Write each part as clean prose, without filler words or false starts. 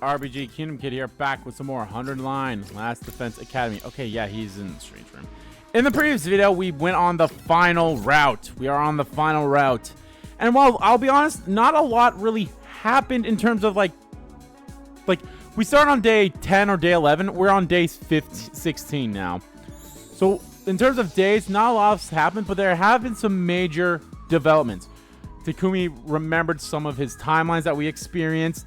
RBG Kingdom Kid here, back with some more 100 line Last Defense Academy. Okay, yeah, he's in the strange room. In the previous video, we went on the final route. We are on the final route. And while I'll be honest, not a lot really happened in terms of like we started on day 10 or day 11. We're on day 16 now. So in terms of days, not a lot has happened, but there have been some major developments. Takumi remembered some of his timelines that we experienced.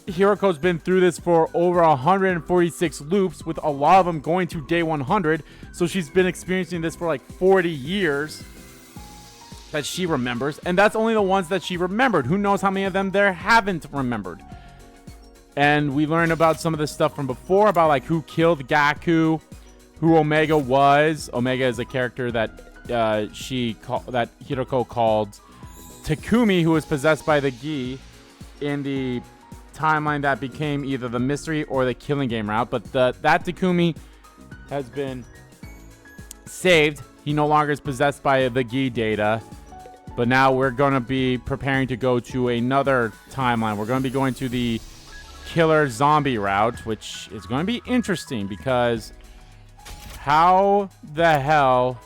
Hiroko's been through this for over 146 loops, with a lot of them going to day 100. So she's been experiencing this for like 40 years that she remembers. And that's only the ones that she remembered. Who knows how many of them there haven't remembered. And we learned about some of this stuff from before, about like who killed Gaku, who Omega was. Omega is a character that Hiroko called Takumi, who was possessed by the Gi in the timeline that became either the mystery or the killing game route. But that Takumi has been saved. He no longer is possessed by the Gi data. But now we're going to be preparing to go to another timeline. We're going to be going to the killer zombie route, which is going to be interesting because how the hell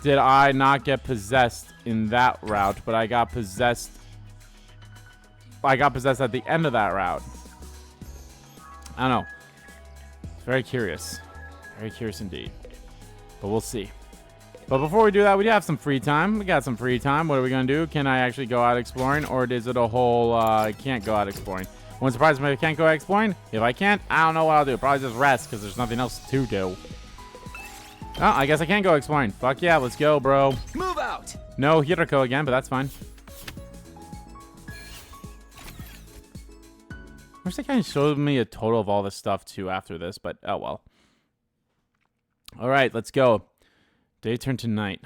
did I not get possessed in that route, but I got possessed at the end of that route? I don't know. Very curious. Very curious indeed. But we'll see. But before we do that, we do have some free time. We got some free time. What are we going to do? Can I actually go out exploring? Or is it a whole, I can't go out exploring? Won't surprise me if I can't go out exploring. If I can't, I don't know what I'll do. Probably just rest because there's nothing else to do. Oh, I guess I can't go exploring. Fuck yeah, let's go, bro. Move out! No Hiroko again, but that's fine. I wish they kind of showed me a total of all this stuff too after this, but oh well. All right, let's go. Day turned to night.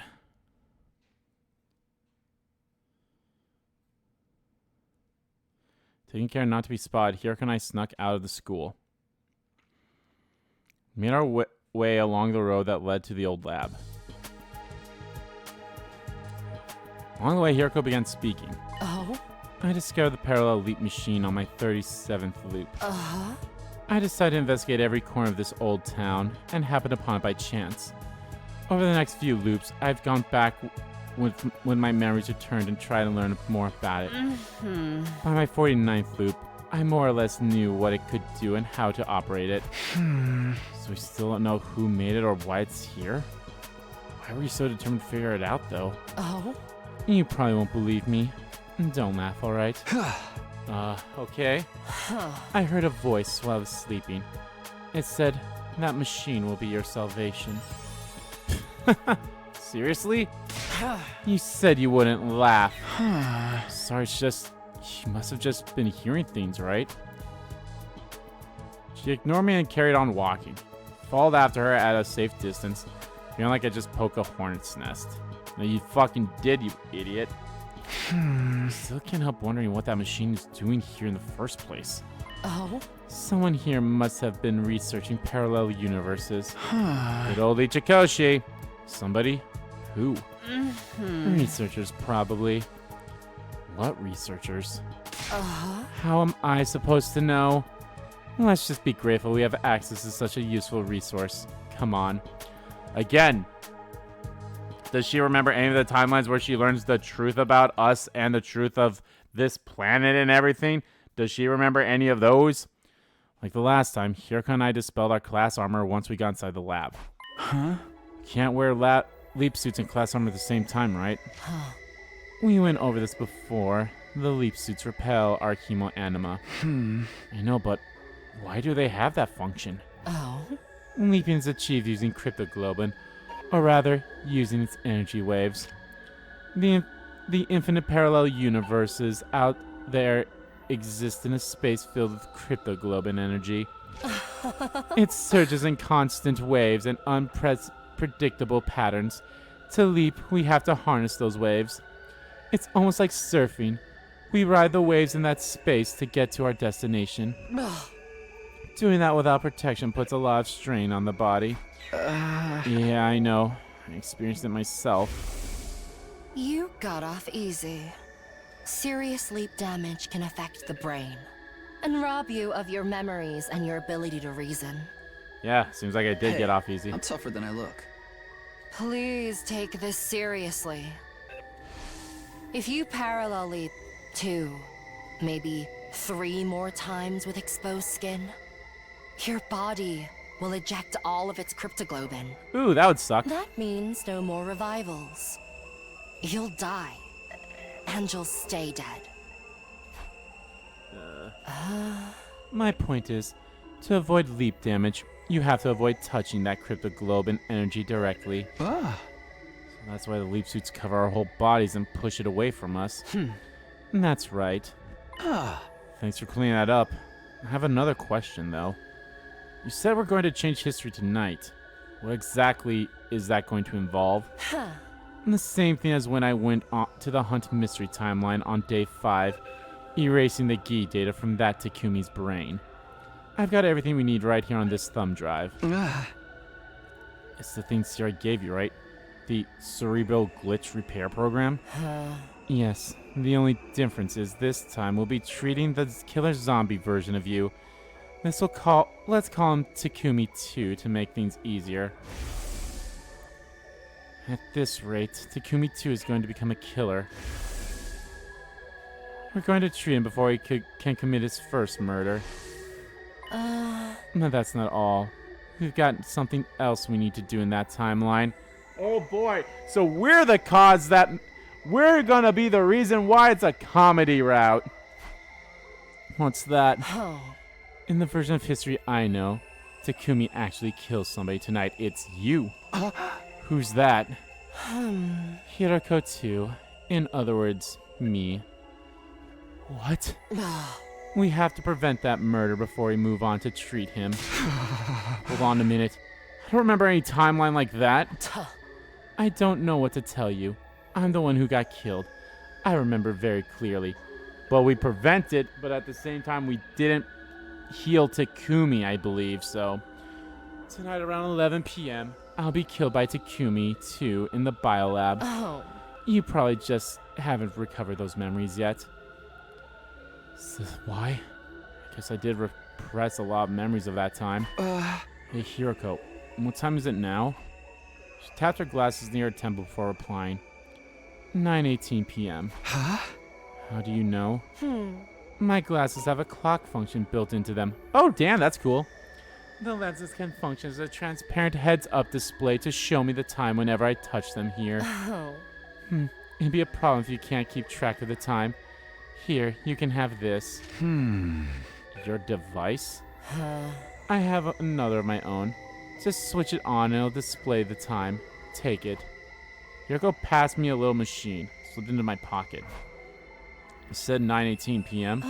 Taking care not to be spotted, Hiroko and I snuck out of the school. We made our way along the road that led to the old lab. Along the way, Hiroko began speaking. Oh? I discovered the parallel leap machine on my 37th loop. Uh-huh. I decided to investigate every corner of this old town and happened upon it by chance. Over the next few loops, I've gone back when my memories returned and tried to learn more about it. Mm-hmm. By my 49th loop, I more or less knew what it could do and how to operate it. So we still don't know who made it or why it's here? Why were you so determined to figure it out, though? Oh? You probably won't believe me. Don't laugh, alright? Okay. I heard a voice while I was sleeping. It said, that machine will be your salvation. Seriously? You said you wouldn't laugh. Sorry, it's just... You must have just been hearing things, right? She ignored me and carried on walking. Followed after her at a safe distance, feeling like I just poked a hornet's nest. No, you fucking did, you idiot. Still can't help wondering what that machine is doing here in the first place. Oh? Someone here must have been researching parallel universes. Good old Ichikoshi. Somebody? Who? Researchers, probably. What researchers? How am I supposed to know? Let's just be grateful we have access to such a useful resource. Come on. Again. Does she remember any of the timelines where she learns the truth about us and the truth of this planet and everything? Does she remember any of those? Like the last time, Hiroko and I dispelled our class armor once we got inside the lab. Huh? Can't wear leap suits and class armor at the same time, right? We went over this before. The leap suits repel our Hemoanima. I know, but why do they have that function? Oh? Leaping is achieved using cryptoglobin, or rather, using its energy waves. The infinite parallel universes out there exist in a space filled with cryptoglobin energy. It surges in constant waves and unpredictable patterns. To leap, we have to harness those waves. It's almost like surfing. We ride the waves in that space to get to our destination. Doing that without protection puts a lot of strain on the body. Yeah, I know. I experienced it myself. You got off easy. Serious sleep damage can affect the brain and rob you of your memories and your ability to reason. Yeah, seems like I did get off easy. I'm tougher than I look. Please take this seriously. If you parallel leap 2, maybe 3 more times with exposed skin, your body will eject all of its cryptoglobin. Ooh, that would suck. That means no more revivals. You'll die, and you'll stay dead. My point is, to avoid leap damage, you have to avoid touching that cryptoglobin energy directly. So that's why the leap suits cover our whole bodies and push it away from us. And that's right. Thanks for cleaning that up. I have another question, though. You said we're going to change history tonight. What exactly is that going to involve? And the same thing as when I went to the Hunt Mystery timeline on day 5, erasing the Gi data from that Takumi's brain. I've got everything we need right here on this thumb drive. It's the thing Sirei gave you, right? The cerebral glitch repair program? Yes, the only difference is this time we'll be treating the killer zombie version of you. Let's call him Takumi 2 to make things easier. At this rate, Takumi 2 is going to become a killer. We're going to treat him before he can commit his first murder. But that's not all. We've got something else we need to do in that timeline. Oh boy, so we're the cause that... We're gonna be the reason why it's a comedy route. What's that? In the version of history I know, Takumi actually kills somebody tonight. It's you. Who's that? Hiroko 2. In other words, me. What? We have to prevent that murder before we move on to treat him. Hold on a minute. I don't remember any timeline like that. I don't know what to tell you. I'm the one who got killed. I remember very clearly. Well, we prevented, but at the same time, we didn't heal Takumi, I believe, so... Tonight around 11 p.m., I'll be killed by Takumi, too, in the biolab. You probably just haven't recovered those memories yet. Is this why? I guess I did repress a lot of memories of that time. Hey, Hiroko, what time is it now? She tapped her glasses near her temple before replying. 9:18 p.m. How do you know? My glasses have a clock function built into them. Oh, damn, that's cool. The lenses can function as a transparent heads-up display to show me the time whenever I touch them here. It'd be a problem if you can't keep track of the time. Here, you can have this. Your device? I have another of my own. Just switch it on and it'll display the time. Take it. Yoko passed me a little machine. Slipped into my pocket. It said 9:18 p.m.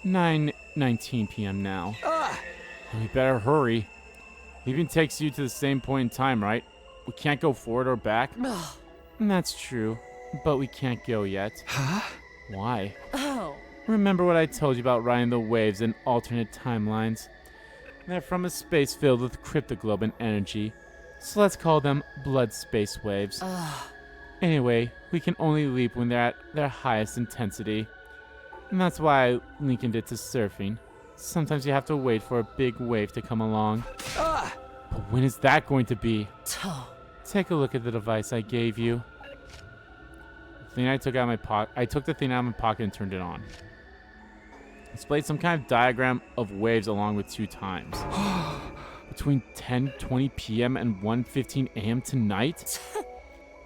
9:19 p.m. now. We better hurry. Leaving takes you to the same point in time, right? We can't go forward or back. That's true, but we can't go yet. Why? Remember what I told you about riding the waves in alternate timelines? They're from a space filled with cryptoglobin energy, so let's call them blood space waves. Anyway, we can only leap when they're at their highest intensity. And that's why I likened it to surfing. Sometimes you have to wait for a big wave to come along. But when is that going to be? Take a look at the device I gave you. The thing I took out of my pocket. I took the thing out of my pocket and turned it on. Displayed some kind of diagram of waves along with 2 times. Between 10:20 p.m. and 1:15 a.m. tonight?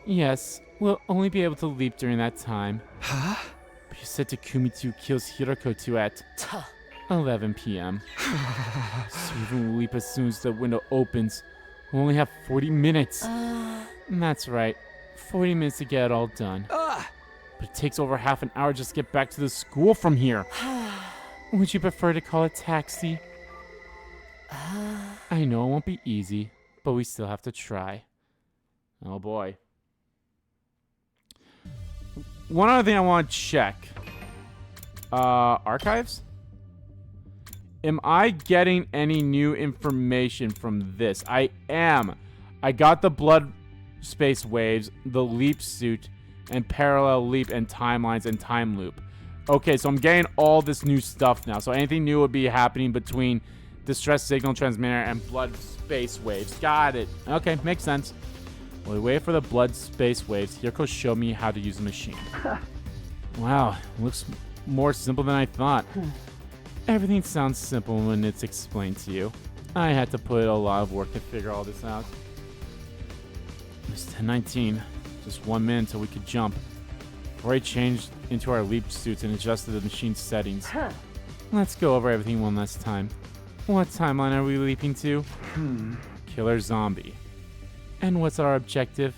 Yes, we'll only be able to leap during that time. But you said Takumi 2 kills Hiroko 2 at 11 p.m. So even when we leap as soon as the window opens, we'll only have 40 minutes. That's right, 40 minutes to get it all done. But it takes over half an hour just to get back to the school from here. Would you prefer to call a taxi? I know it won't be easy, but we still have to try. Oh boy. One other thing I want to check. Archives? Am I getting any new information from this? I am. I got the blood space waves, the leap suit, and parallel leap and timelines and time loop. Okay, so I'm getting all this new stuff now. So anything new would be happening between distress signal transmitter and blood space waves. Got it. Okay, makes sense. While we wait for the blood space waves, Hiroko showed me how to use the machine. Wow, looks more simple than I thought. Everything sounds simple when it's explained to you. I had to put a lot of work to figure all this out. It's 10:19. Just 1 minute until we could jump. Before I changed into our leap suits and adjusted the machine's settings. Let's go over everything one last time. What timeline are we leaping to? Killer Zombie. And what's our objective?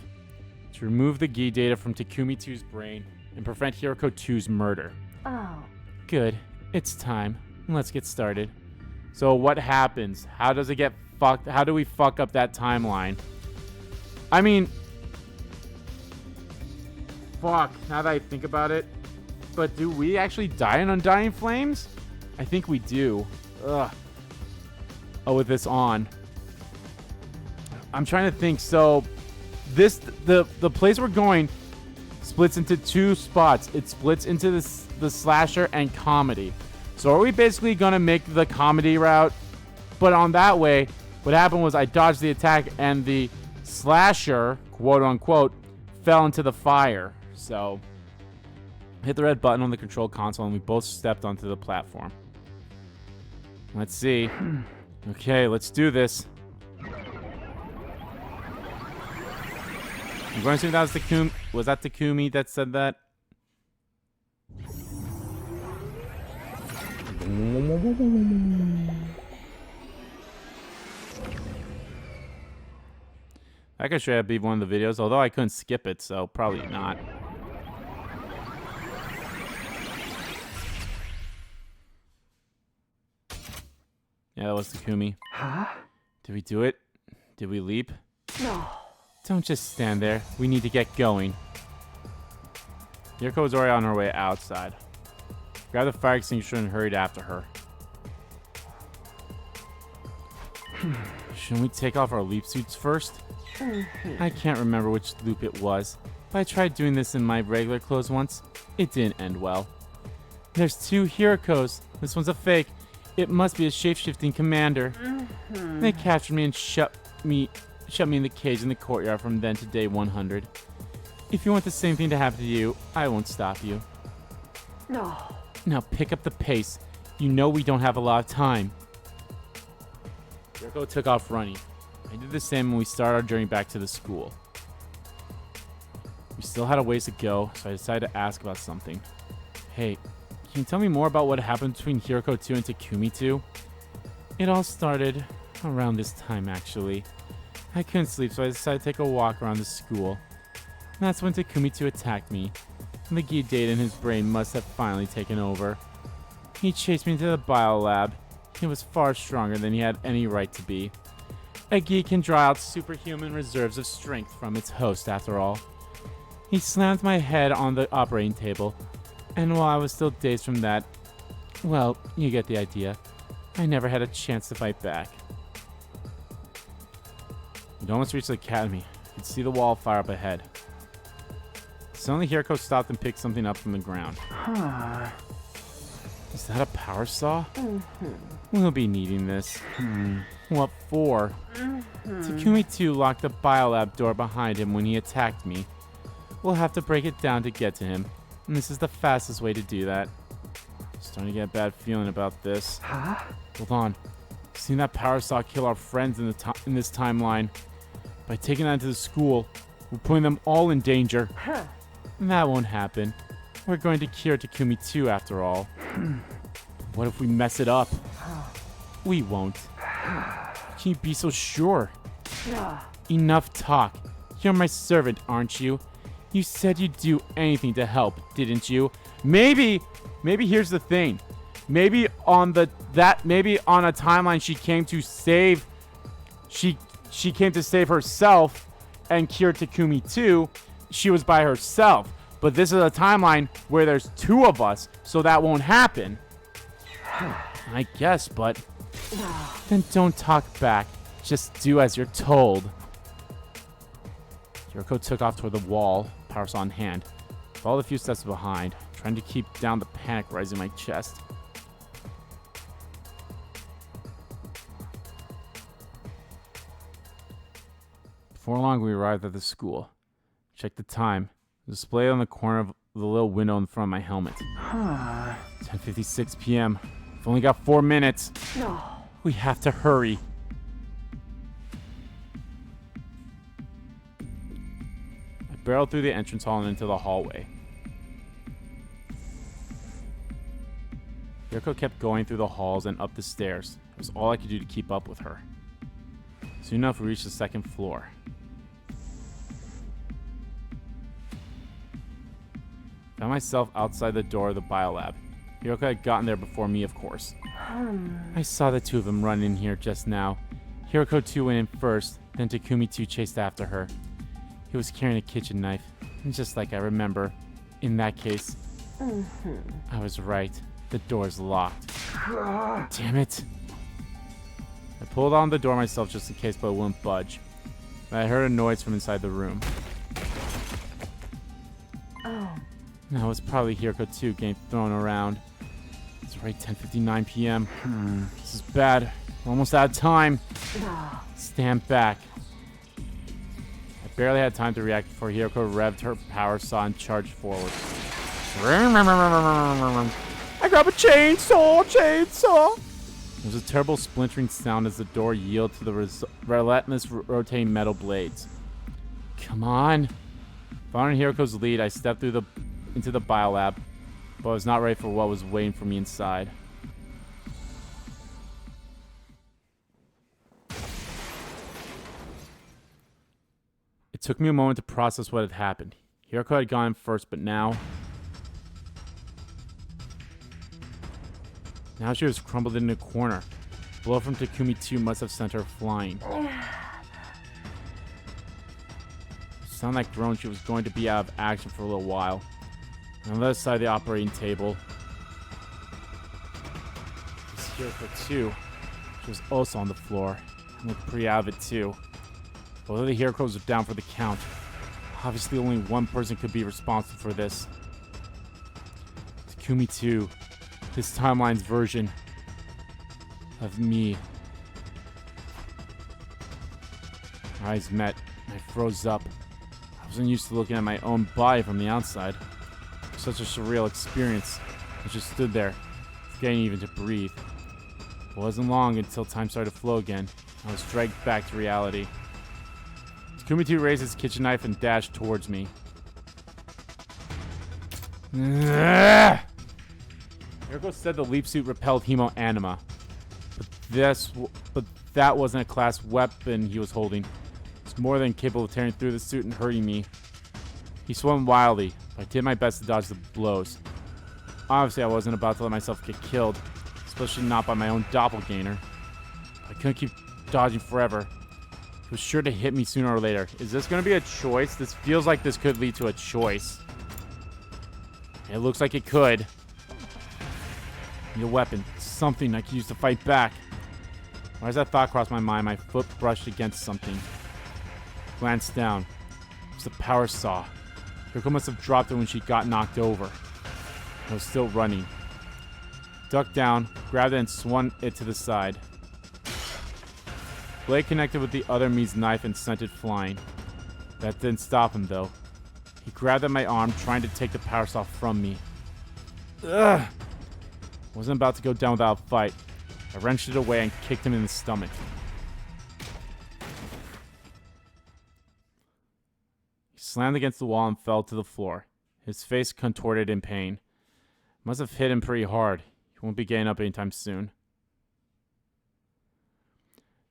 To remove the Gi data from Takumi 2's brain and prevent Hiroko 2's murder. Oh. Good. It's time. Let's get started. So what happens? How does it get fucked? How do we fuck up that timeline? I mean... Fuck, now that I think about it. But do we actually die in Undying Flames? I think we do. Ugh. Oh, with this on. I'm trying to think. So, the place we're going splits into 2 spots. It splits into the slasher and comedy. So are we basically gonna make the comedy route? But on that way, what happened was I dodged the attack and the slasher, quote unquote, fell into the fire. So hit the red button on the control console and we both stepped onto the platform. Let's see. Okay, let's do this. I'm going to assume that was Takumi. Was that Takumi that said that? I could should be one of the videos, although I couldn't skip it, so probably not. Yeah, that was Takumi. Huh? Did we do it? Did we leap? No. Don't just stand there. We need to get going. Hiroko was already on her way outside. Grabbed the fire extinguisher and hurried after her. Shouldn't we take off our leap suits first? I can't remember which loop it was, but I tried doing this in my regular clothes once. It didn't end well. There's 2 Hirokos. This one's a fake. It must be a shape-shifting commander. They captured me and shut me in the cage in the courtyard from then to day 100. If you want the same thing to happen to you, I won't stop you. No. Now pick up the pace. You know we don't have a lot of time. Hiroko took off running. I did the same when we started our journey back to the school. We still had a ways to go, so I decided to ask about something. Hey, can you tell me more about what happened between Hiroko 2 and Takumi 2? It all started around this time, actually. I couldn't sleep, so I decided to take a walk around the school. And that's when Takumi 2 attacked me. And the Gi data in his brain must have finally taken over. He chased me into the bio lab. He was far stronger than he had any right to be. A Gi can draw out superhuman reserves of strength from its host, after all. He slammed my head on the operating table, and while I was still dazed from that, well, you get the idea. I never had a chance to fight back. We'd almost reached the academy. You could see the wall fire up ahead. Suddenly, Hiroko stopped and picked something up from the ground. Huh. Is that a power saw? We'll be needing this. What for? Takumi 2 locked the biolab door behind him when he attacked me. We'll have to break it down to get to him, and this is the fastest way to do that. Starting to get a bad feeling about this. Huh? Hold on. Seen that power saw kill our friends in this timeline. By taking that to the school, we're putting them all in danger. And that won't happen. We're going to cure Takumi 2 after all. What if we mess it up? We won't. Can you be so sure? Enough talk. You're my servant, aren't you? You said you'd do anything to help, didn't you? Maybe here's the thing. Maybe on a timeline she came to save herself and cure Takumi 2. She was by herself. But this is a timeline where there's 2 of us, so that won't happen. I guess, but then don't talk back. Just do as you're told. Hiroko took off toward the wall, power saw in hand. Followed a few steps behind, trying to keep down the panic rising in my chest. Before long, we arrived at the school. Checked the time. Displayed on the corner of the little window in front of my helmet. 10:56 p.m. We've only got 4 minutes. No. We have to hurry. I barreled through the entrance hall and into the hallway. Yuriko kept going through the halls and up the stairs. It was all I could do to keep up with her. Soon enough, we reached the second floor. Found myself outside the door of the biolab. Hiroko had gotten there before me, of course. I saw the two of them run in here just now. Hiroko 2 went in first, then Takumi 2 chased after her. He was carrying a kitchen knife, and just like I remember, in that case, I was right. The door's locked. Damn it. I pulled on the door myself just in case, but it wouldn't budge. But I heard a noise from inside the room. No, it's probably Hiroko 2 getting thrown around. It's right 10:59 p.m. This is bad. We're almost out of time. Stand back. I barely had time to react before Hiroko revved her power saw and charged forward. I grab a chainsaw! There was a terrible splintering sound as the door yielded to the relentless rotating metal blades. Come on. Following Hiroko's lead, I stepped into the biolab, but I was not ready for what was waiting for me inside. It took me a moment to process what had happened. Hiroko had gone first, but now she was crumbled in a corner. A blow from Takumi 2 must have sent her flying. Sound like groan, she was going to be out of action for a little while. On the other side of the operating table was Hiroko 2. She was also on the floor and looked pretty out of it too. Both of the Hirokos were down for the count. Obviously only one person could be responsible for this. Takumi 2. This timeline's version of me. Our eyes met, and I froze up. I wasn't used to looking at my own body from the outside. Such a surreal experience. I just stood there, forgetting even to breathe. It wasn't long until time started to flow again. I was dragged back to reality. Takumi 2 raised his kitchen knife and dashed towards me. Hiroko said the leap suit repelled Hemoanima, but that wasn't a class weapon he was holding. It's more than capable of tearing through the suit and hurting me. He swung wildly, but I did my best to dodge the blows. Obviously, I wasn't about to let myself get killed, especially not by my own doppelganger. I couldn't keep dodging forever. He was sure to hit me sooner or later. Is this going to be a choice? This feels like this could lead to a choice. It looks like it could. Need a weapon. Something I can use to fight back. Right as that thought crossed my mind, my foot brushed against something. Glanced down. It was the power saw. Hiroko must have dropped it when she got knocked over. I was still running. Ducked down, grabbed it, and swung it to the side. Blade connected with the other me's knife and sent it flying. That didn't stop him, though. He grabbed at my arm, trying to take the power saw from me. Ugh! Wasn't about to go down without a fight. I wrenched it away and kicked him in the stomach. He slammed against the wall and fell to the floor, his face contorted in pain. Must have hit him pretty hard. He won't be getting up anytime soon.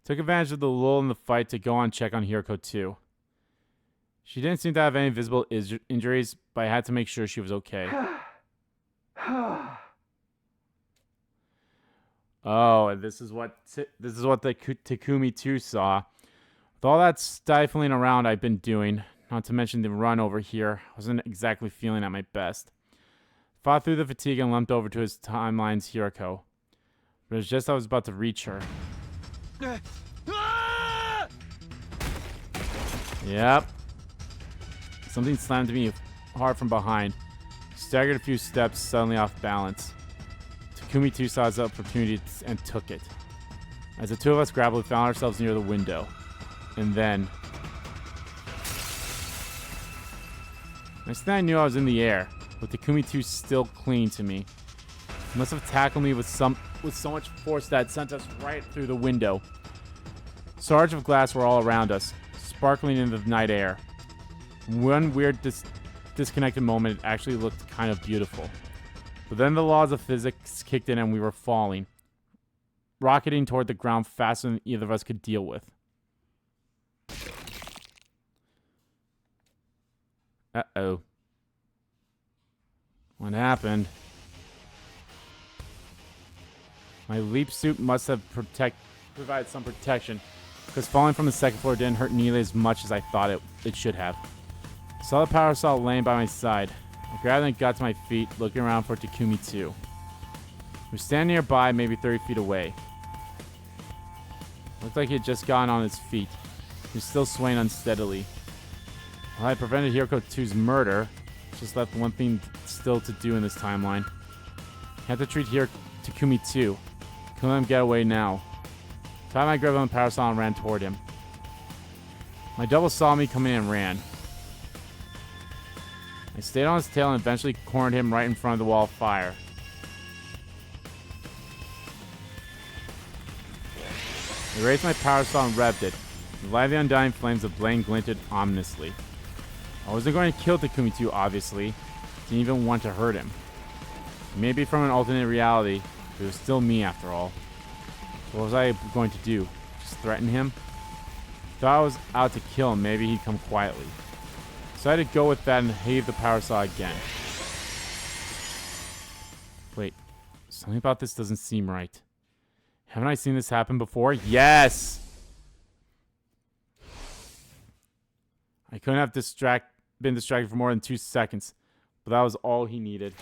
Took advantage of the lull in the fight to go on check on Hiroko 2. She didn't seem to have any visible injuries, but I had to make sure she was okay. Oh, and this is what the Takumi 2 saw. With all that stifling around I've been doing, not to mention the run over here, I wasn't exactly feeling at my best. Fought through the fatigue and lumped over to his timeline's Hiroko. But it was just as I was about to reach her. Yep. Something slammed me hard from behind. staggered a few steps, suddenly off balance. Takumi 2 saw his opportunity and took it. As the two of us grappled, we found ourselves near the window. And then... next thing I knew, I was in the air, with Takumi 2 still clinging to me. He must have tackled me with so much force that it sent us right through the window. Shards of glass were all around us, sparkling in the night air. In one weird disconnected moment, it actually looked kind of beautiful. But then the laws of physics kicked in and we were falling, rocketing toward the ground faster than either of us could deal with. Uh-oh. What happened? My leap suit must have provided some protection, because falling from the second floor didn't hurt nearly as much as I thought it should have. I saw the power saw laying by my side. I grabbed it and got to my feet, looking around for Takumi 2. He was standing nearby, maybe 30 feet away. Looked like he had just gotten on his feet. He was still swaying unsteadily. While I prevented Hiroko 2's murder, just left one thing still to do in this timeline. I had to treat Takumi 2. Couldn't let him get away now. Tied my grip on the power saw and ran toward him. My double saw me coming and ran. I stayed on his tail and eventually cornered him right in front of the wall of fire. I raised my power saw and revved it. The light of the undying flames of blade glinted ominously. I wasn't going to kill Takumi 2, obviously. Didn't even want to hurt him. Maybe from an alternate reality, but it was still me after all. So what was I going to do? Just threaten him? Thought I was out to kill him, maybe he'd come quietly. So I had to go with that and heave the power saw again. Wait, something about this doesn't seem right. Haven't I seen this happen before? Yes! I couldn't have been distracted for more than 2 seconds, but that was all he needed.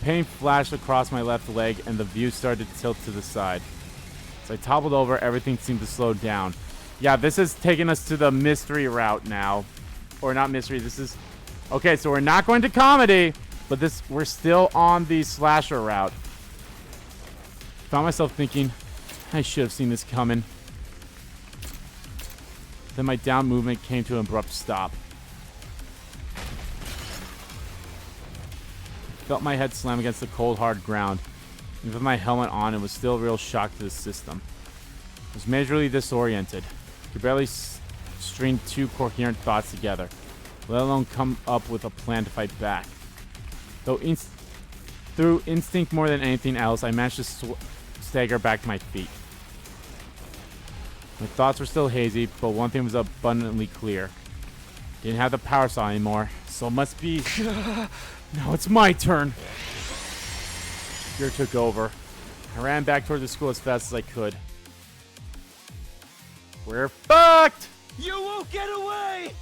Pain flashed across my left leg, and the view started to tilt to the side. As I toppled over, everything seemed to slow down. Yeah, this is taking us to the mystery route now. Or not mystery, this is... okay, so we're not going to comedy, but we're still on the slasher route. Found myself thinking, I should have seen this coming. Then my down movement came to an abrupt stop. I felt my head slam against the cold, hard ground. Even with my helmet on, it was still a real shock to the system. I was majorly disoriented. I could barely string 2 coherent thoughts together, let alone come up with a plan to fight back. Though through instinct more than anything else, I managed to stagger back to my feet. My thoughts were still hazy, but one thing was abundantly clear. Didn't have the power saw anymore, so it must be... now it's my turn. Fear took over. I ran back toward the school as fast as I could. We're fucked! You won't get away!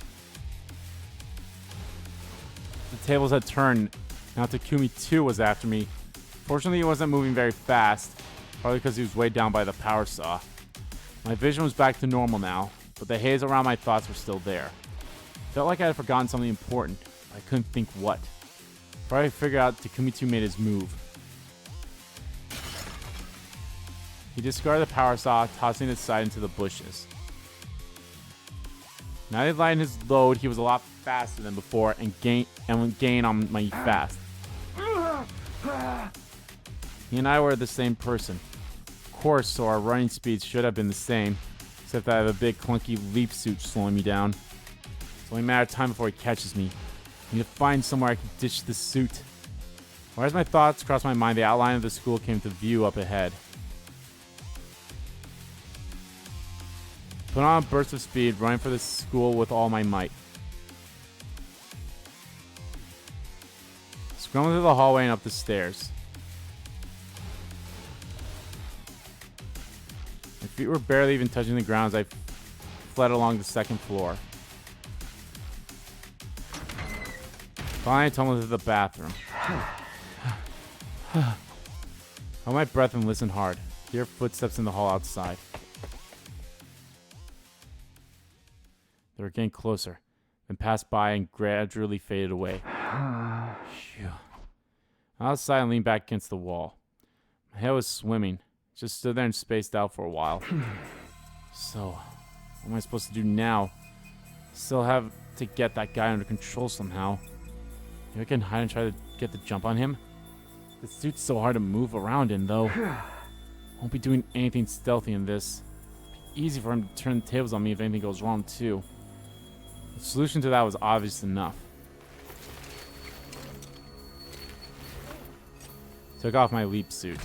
The tables had turned. Now Takumi 2 was after me. Fortunately, he wasn't moving very fast, probably because he was weighed down by the power saw. My vision was back to normal now, but the haze around my thoughts were still there. Felt like I had forgotten something important, but I couldn't think what. Probably figured out Takumi 2 made his move. He discarded the power saw, tossing it aside into the bushes. Now that he lightened his load, he was a lot faster than before and would gain on me fast. He and I were the same person. Of course, so our running speeds should have been the same, except that I have a big clunky leap suit slowing me down. It's only a matter of time before he catches me. I need to find somewhere I can ditch this suit. While as my thoughts crossed my mind, the outline of the school came to view up ahead. Put on a burst of speed, running for the school with all my might. Scrambling through the hallway and up the stairs. My feet were barely even touching the ground as I fled along the second floor. Finally, I tumbled into the bathroom. I held my breath and listened hard. Hear footsteps in the hall outside. They were were getting closer, then passed by and gradually faded away. Phew. Outside, I leaned back against the wall. My head was swimming. Just stood there and spaced out for a while. So, what am I supposed to do now? Still have to get that guy under control somehow. Maybe I can hide and try to get the jump on him? The suit's so hard to move around in, though. Won't be doing anything stealthy in this. Be easy for him to turn the tables on me if anything goes wrong, too. The solution to that was obvious enough. Took off my leap suit.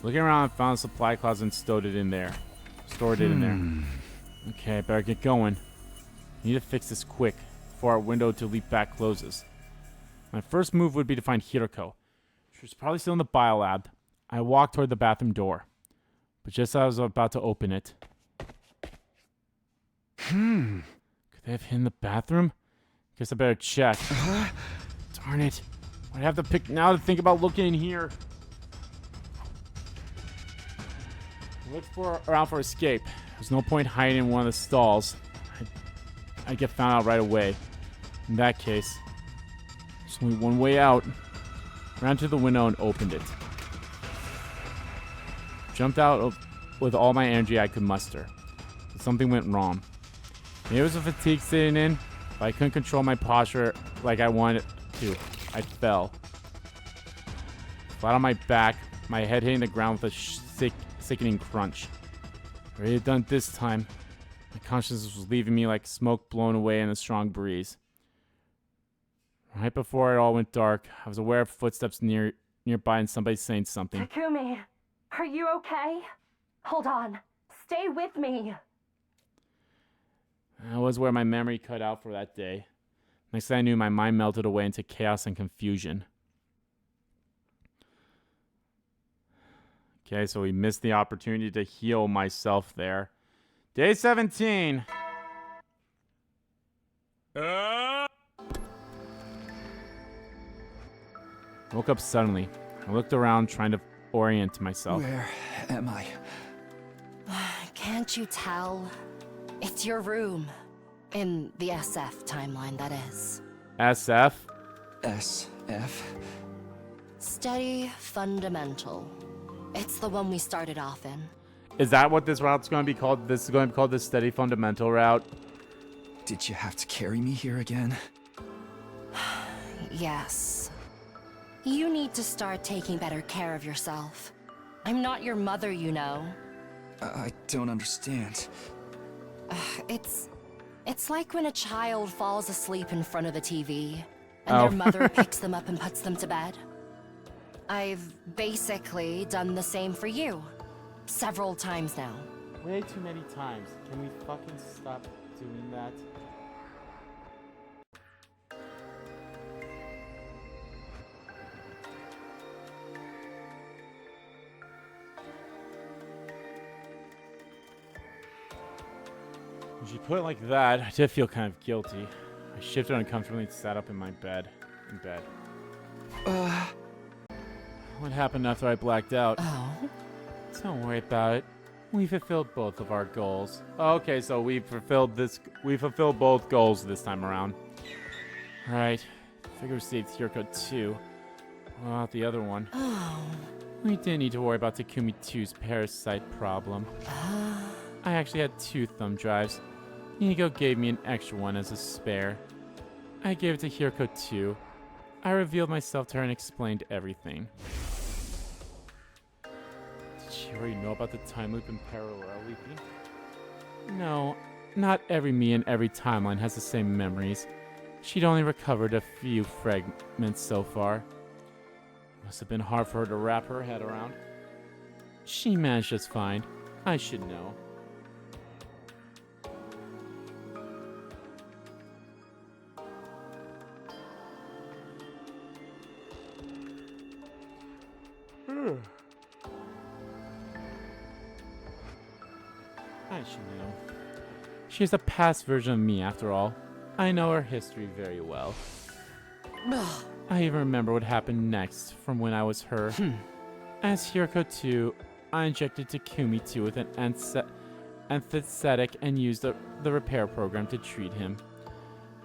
Looking around, I found a supply closet and stored it in there. Okay, better get going. Need to fix this quick before our window to leap back closes. My first move would be to find Hiroko. She was probably still in the biolab. I walked toward the bathroom door, but just as I was about to open it... Could they have hidden the bathroom? Guess I better check. Darn it. I'd have to pick now to think about looking in here. I looked around for escape. There's no point hiding in one of the stalls. I'd get found out right away. In that case, there's only one way out. Ran to the window and opened it. Jumped out with all my energy I could muster. But something went wrong. Maybe it was a fatigue sitting in, but I couldn't control my posture like I wanted to. I fell. Flat on my back, my head hitting the ground with a sickening crunch. Already had done it this time. My consciousness was leaving me like smoke blown away in a strong breeze. Right before it all went dark, I was aware of footsteps nearby and somebody saying something. Takumi, are you okay? Hold on. Stay with me. That was where my memory cut out for that day. Next thing I knew, my mind melted away into chaos and confusion. Okay, so we missed the opportunity to heal myself there. Day 17. Woke up suddenly. I looked around trying to orient myself. Where am I? Can't you tell? It's your room. In the SF timeline, that is. SF? SF? Steady Fundamental. It's the one we started off in. Is that what this route's going to be called? This is going to be called the Steady Fundamental route? Did you have to carry me here again? Yes. You need to start taking better care of yourself. I'm not your mother, you know. I don't understand. It's like when a child falls asleep in front of the TV, and their mother picks them up and puts them to bed. I've basically done the same for you. Several times now. Way too many times. Can we fucking stop doing that? When you put it like that, I did feel kind of guilty. I shifted uncomfortably and sat up in my bed. What happened after I blacked out? Oh? Don't worry about it. We fulfilled both of our goals. Okay, so we fulfilled both goals this time around. Alright. Figure we saved Hiroko 2. What about the other one? Oh. We didn't need to worry about Takumi 2's parasite problem. I actually had 2 thumb drives. Inigo gave me an extra one as a spare. I gave it to Hiroko 2. I revealed myself to her and explained everything. Did she already know about the time loop and parallel leaping? No, not every me in every timeline has the same memories. She'd only recovered a few fragments so far. Must have been hard for her to wrap her head around. She managed just fine. I should know. I should know. She's a past version of me, after all. I know her history very well. I even remember what happened next from when I was her. As Hiroko 2, I injected Takumi 2 with an anesthetic and used the repair program to treat him.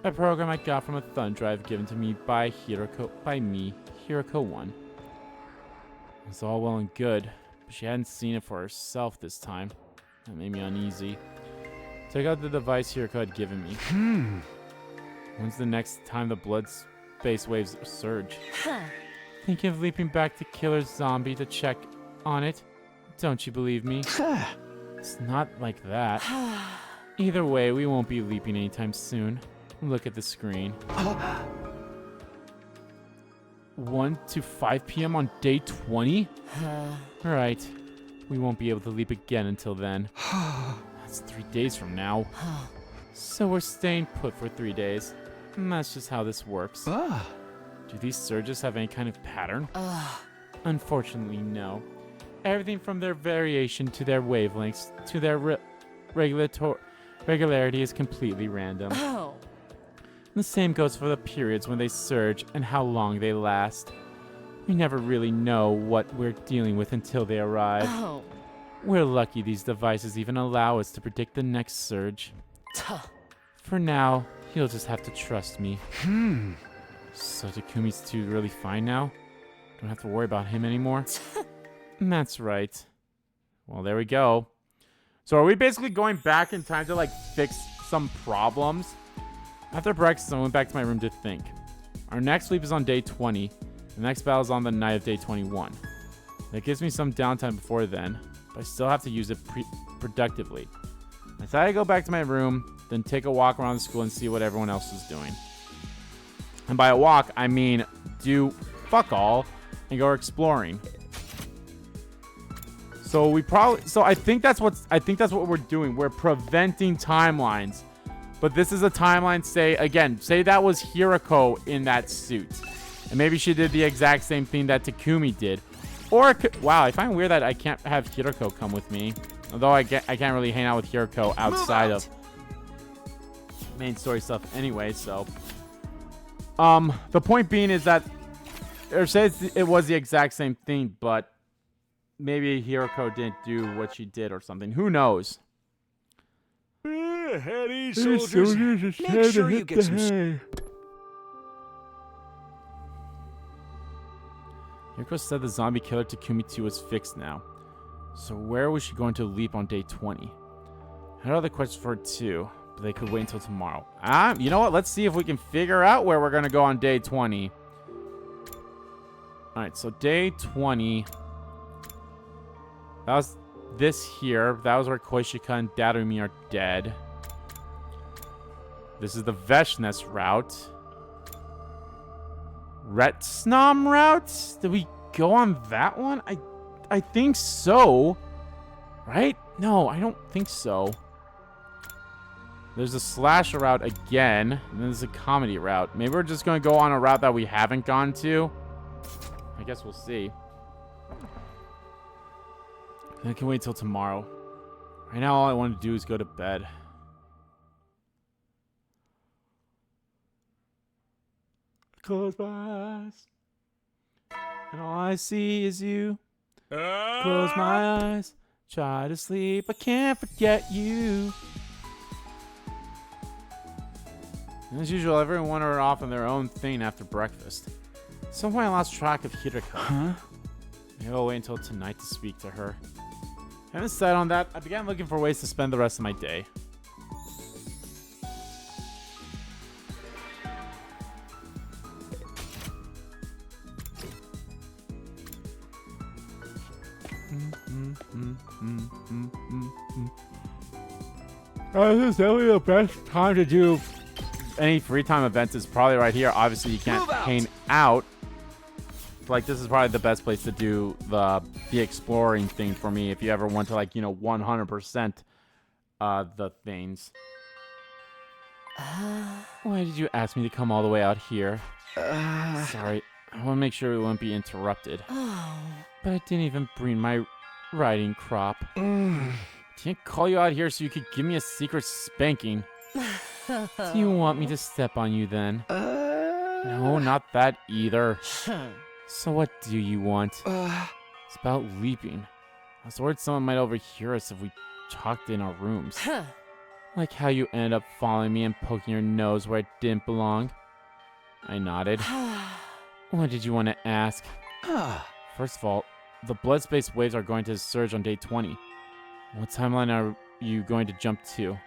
A program I got from a thumb drive given to me by Hiroko 1. It was all well and good, but she hadn't seen it for herself this time. That made me uneasy. Took out the device Hiroko had given me. When's the next time the blood space waves surge? Thinking of leaping back to Killer Zombie to check on it? Don't you believe me? It's not like that. Either way, we won't be leaping anytime soon. Look at the screen. 1 to 5 p.m. on day 20? Right. We won't be able to leap again until then. That's 3 days from now. So we're staying put for 3 days. And that's just how this works. Do these surges have any kind of pattern? Unfortunately, no. Everything from their variation to their wavelengths to their regularity is completely random. The same goes for the periods when they surge and how long they last. We never really know what we're dealing with until they arrive. We're lucky these devices even allow us to predict the next surge. For now, you'll just have to trust me. So Takumi's too really fine now? Don't have to worry about him anymore? That's right. Well, there we go. So are we basically going back in time to, like, fix some problems? After breakfast, I went back to my room to think. Our next sleep is on day 20. The next battle is on the night of day 21. That gives me some downtime before then, but I still have to use it productively. I decided to go back to my room, then take a walk around the school and see what everyone else is doing. And by a walk, I mean do fuck all and go exploring. So I think that's what we're doing. We're preventing timelines. But this is a timeline, say that was Hiroko in that suit. And maybe she did the exact same thing that Takumi did. Or, wow, I find it weird that I can't have Hiroko come with me. Although I can't really hang out with Hiroko outside of main story stuff anyway, so. The point being is that it says it was the exact same thing, but maybe Hiroko didn't do what she did or something. Who knows? Heady soldiers, make sure you get some... Hiroko said the zombie killer Takumi 2 was fixed now. So where was she going to leap on day 20? I had other questions for her too, but they could wait until tomorrow. You know what? Let's see if we can figure out where we're going to go on day 20. Alright, so day 20. That was this here. That was where Koishika and Darumi are dead. This is the Veshness route. Retsnam route? Did we go on that one? I think so. Right? No, I don't think so. There's a slasher route again. And then there's a comedy route. Maybe we're just going to go on a route that we haven't gone to. I guess we'll see. I can wait till tomorrow. Right now, all I want to do is go to bed. Close my eyes, and all I see is you. Close my eyes, try to sleep, I can't forget you. And as usual, everyone wandered off on their own thing after breakfast. At some point, I lost track of Hiroko. Maybe I'll wait until tonight to speak to her. Having decided on that, I began looking for ways to spend the rest of my day. This is definitely the best time to do any free time events is probably right here. Obviously, you can't hang out. Like, this is probably the best place to do the exploring thing for me if you ever want to, like, 100% the things. Why did you ask me to come all the way out here? Sorry, I want to make sure we won't be interrupted. But I didn't even bring my riding crop. Didn't call you out here so you could give me a secret spanking. Do you want me to step on you then? No, not that either. So what do you want? It's about leaping. I was worried someone might overhear us if we chalked in our rooms. Huh. Like how you ended up following me and poking your nose where it didn't belong. I nodded. What did you want to ask? First of all, the blood-space waves are going to surge on day 20. What timeline are you going to jump to?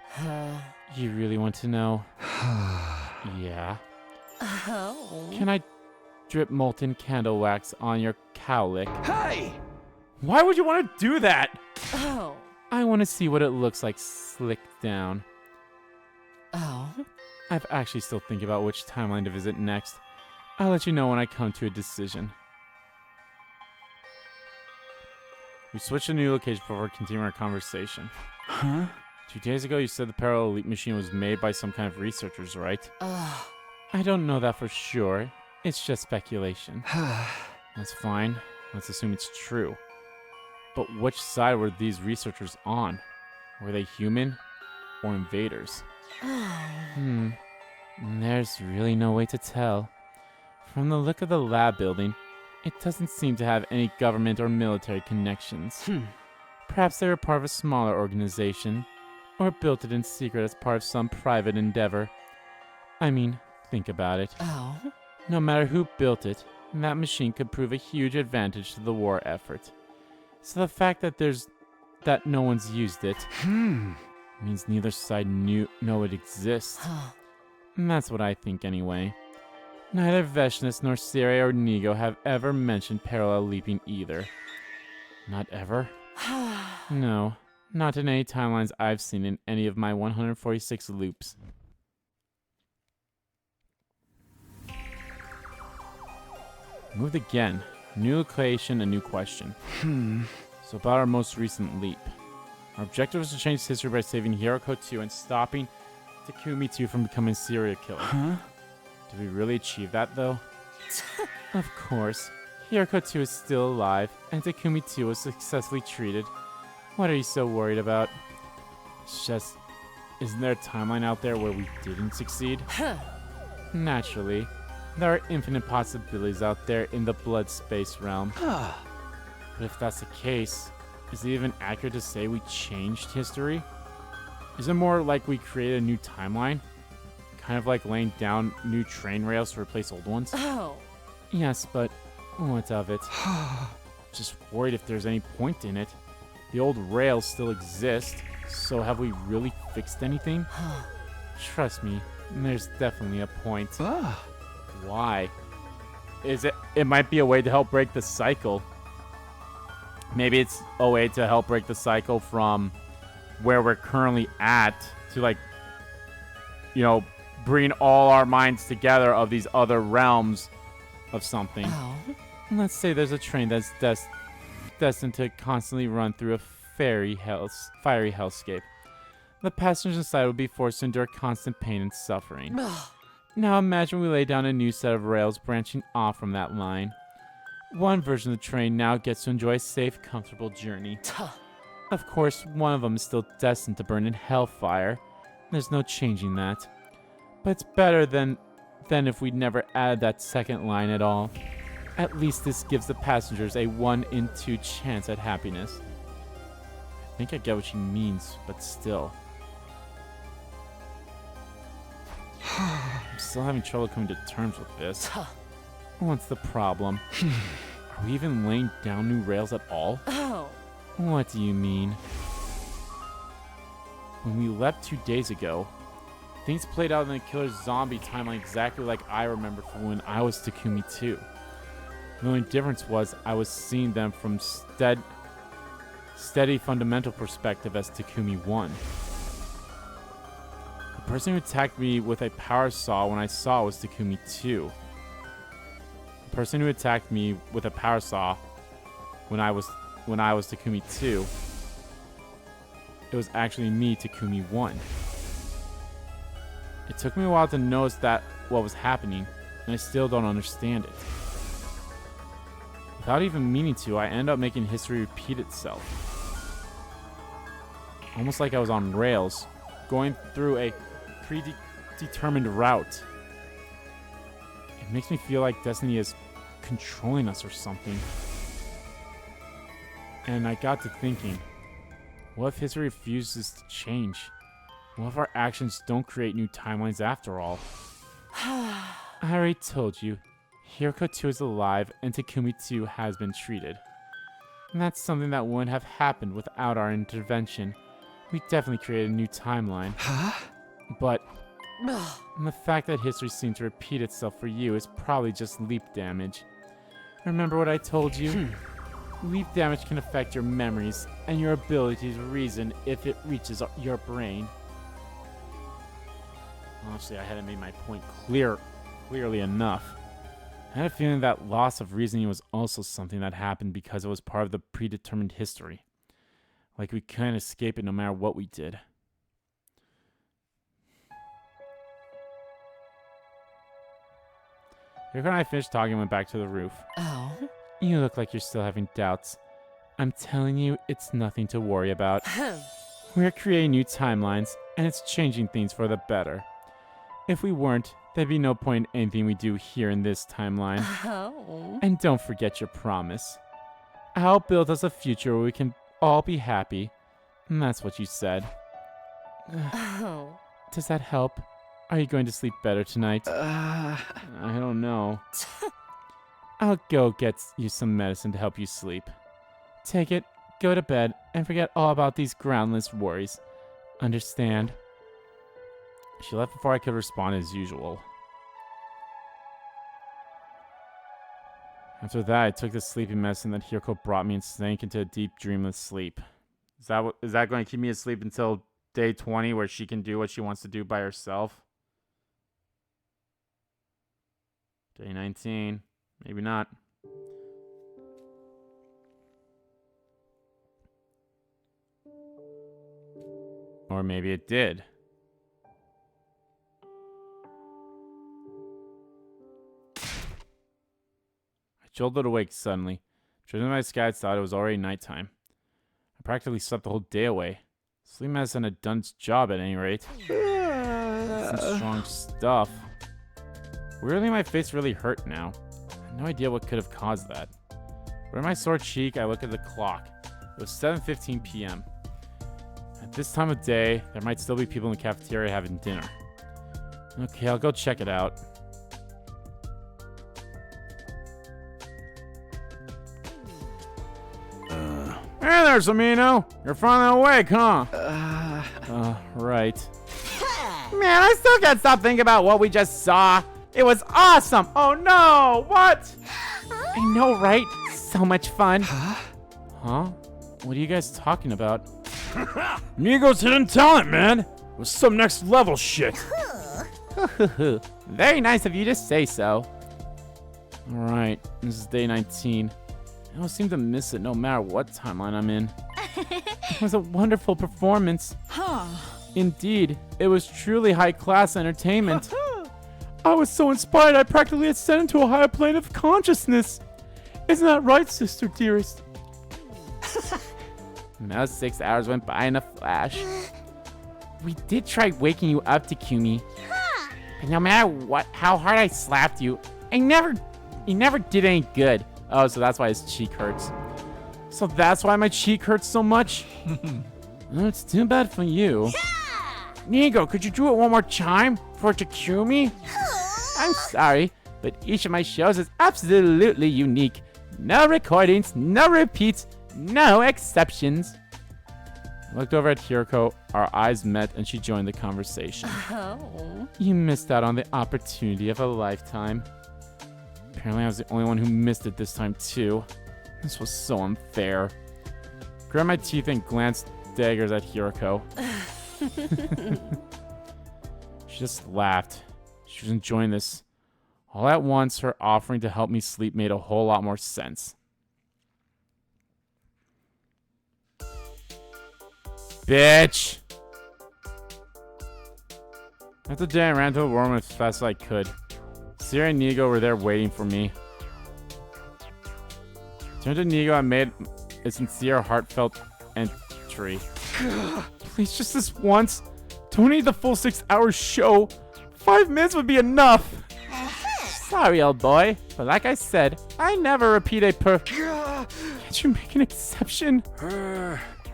You really want to know? Yeah. Oh. Can I drip molten candle wax on your cowlick? Hey! Why would you want to do that? Oh. I want to see what it looks like slicked down. Oh. I've actually still thinking about which timeline to visit next. I'll let you know when I come to a decision. We switched to a new location before continuing our conversation. Huh? 2 days ago, you said the parallel leap machine was made by some kind of researchers, right? Ugh. I don't know that for sure. It's just speculation. That's fine. Let's assume it's true. But which side were these researchers on? Were they human or invaders? There's really no way to tell. From the look of the lab building, it doesn't seem to have any government or military connections. Perhaps they were part of a smaller organization, or built it in secret as part of some private endeavor. I mean, think about it. Oh. No matter who built it, that machine could prove a huge advantage to the war effort. So the fact that no one's used it means neither side know it exists. And that's what I think anyway. Neither Veshness nor Sirei or Nigo have ever mentioned parallel leaping either. Not ever? No, not in any timelines I've seen in any of my 146 loops. Moved again. New location, a new question. So about our most recent leap. Our objective was to change history by saving Hiroko 2 and stopping Takumi 2 from becoming a serial killer. Did we really achieve that, though? Of course. Hiroko 2 is still alive, and Takumi 2 was successfully treated. What are you so worried about? It's just, isn't there a timeline out there where we didn't succeed? Naturally. There are infinite possibilities out there in the blood space realm. But if that's the case, is it even accurate to say we changed history? Is it more like we created a new timeline? Kind of like laying down new train rails to replace old ones? Oh. Yes, but what of it? Just worried if there's any point in it. The old rails still exist, so have we really fixed anything? Trust me, there's definitely a point. Why? It might be a way to help break the cycle. Maybe it's a way to help break the cycle from where we're currently at to, like, you know, bring all our minds together of these other realms of something. Oh. Let's say there's a train that's destined to constantly run through a fiery hellscape. The passengers inside will be forced to endure constant pain and suffering. Now imagine we lay down a new set of rails branching off from that line. One version of the train now gets to enjoy a safe, comfortable journey. Of course, one of them is still destined to burn in hellfire. There's no changing that. But it's better than if we'd never added that second line at all. At least this gives the passengers a 1 in 2 chance at happiness. I think I get what she means, but still. I'm still having trouble coming to terms with this. What's the problem? Are we even laying down new rails at all? Oh. What do you mean? When we left 2 days ago, things played out in the killer's zombie timeline exactly like I remember from when I was Takumi 2. The only difference was I was seeing them from steady fundamental perspective as Takumi 1. The person who attacked me with a power saw when I saw was Takumi 2. The person who attacked me with a power saw when I was Takumi 2, it was actually me, Takumi 1. It took me a while to notice that what was happening, and I still don't understand it. Without even meaning to, I end up making history repeat itself. Almost like I was on rails, going through a predetermined route. It makes me feel like destiny is controlling us or something. And I got to thinking, What if history refuses to change? What if our actions don't create new timelines after all? I already told you. Hiroko 2 is alive and Takumi 2 has been treated. And that's something that wouldn't have happened without our intervention. We definitely created a new timeline. Huh? But the fact that history seemed to repeat itself for you is probably just leap damage. Remember what I told you? Leap damage can affect your memories and your ability to reason if it reaches your brain. Honestly, I hadn't made my point clearly enough. I had a feeling that loss of reasoning was also something that happened because it was part of the predetermined history. Like we couldn't escape it no matter what we did. Hiroko and I finished talking and went back to the roof. Oh? You look like you're still having doubts. I'm telling you, it's nothing to worry about. We're creating new timelines, and it's changing things for the better. If we weren't, there'd be no point in anything we do here in this timeline. Oh. And don't forget your promise. I'll build us a future where we can all be happy. And that's what you said. Oh. Does that help? Are you going to sleep better tonight? Uh, I don't know. I'll go get you some medicine to help you sleep. Take it, go to bed, and forget all about these groundless worries. Understand? She left before I could respond as usual. After that, I took the sleeping medicine that Hiroko brought me and sank into a deep, dreamless sleep. Is that going to keep me asleep until day 20, where she can do what she wants to do by herself? Day 19. Maybe not. Or maybe it did. I jolted awake suddenly. Judging by my sky, I thought it was already nighttime. I practically slept the whole day away. Sleep medicine had done its job at any rate. Some strong stuff. Weirdly, my face really hurt now. I had no idea what could have caused that. But in my sore cheek, I looked at the clock. It was 7:15 p.m. At this time of day, there might still be people in the cafeteria having dinner. Okay, I'll go check it out. Hey there, Sumino! You're finally awake, huh? Right. Man, I still can't stop thinking about what we just saw. It was awesome! Oh no! What? I know, right? So much fun. Huh? What are you guys talking about? Nigo's hidden talent, man. It was some next level shit. Very nice of you to say so. Alright, this is day 19. I don't seem to miss it no matter what timeline I'm in. It was a wonderful performance. Indeed, it was truly high-class entertainment. I was so inspired I practically ascended to a higher plane of consciousness. Isn't that right, sister dearest? Now 6 hours went by in a flash. We did try waking you up, Takumi. But no matter how hard I slapped you, you never did any good. Oh, so that's why his cheek hurts. So that's why my cheek hurts so much? Well, it's too bad for you. Nigo, could you do it one more time for Takumi? I'm sorry, but each of my shows is absolutely unique. No recordings, no repeats, no exceptions. I looked over at Hiroko, our eyes met, and she joined the conversation. Oh. You missed out on the opportunity of a lifetime. Apparently I was the only one who missed it this time too. This was so unfair. Grabbed my teeth and glanced daggers at Hiroko. She just laughed. She was enjoying this. All at once, her offering to help me sleep made a whole lot more sense. Bitch! After the day, I ran to the warm as fast as I could. Sirei and Nigo were there waiting for me. Turned to Nigo and made a sincere, heartfelt entry. Please, just this once. Don't need the full 6-hour show. 5 minutes would be enough. Sorry, old boy, but like I said, I never repeat a Can't you make an exception?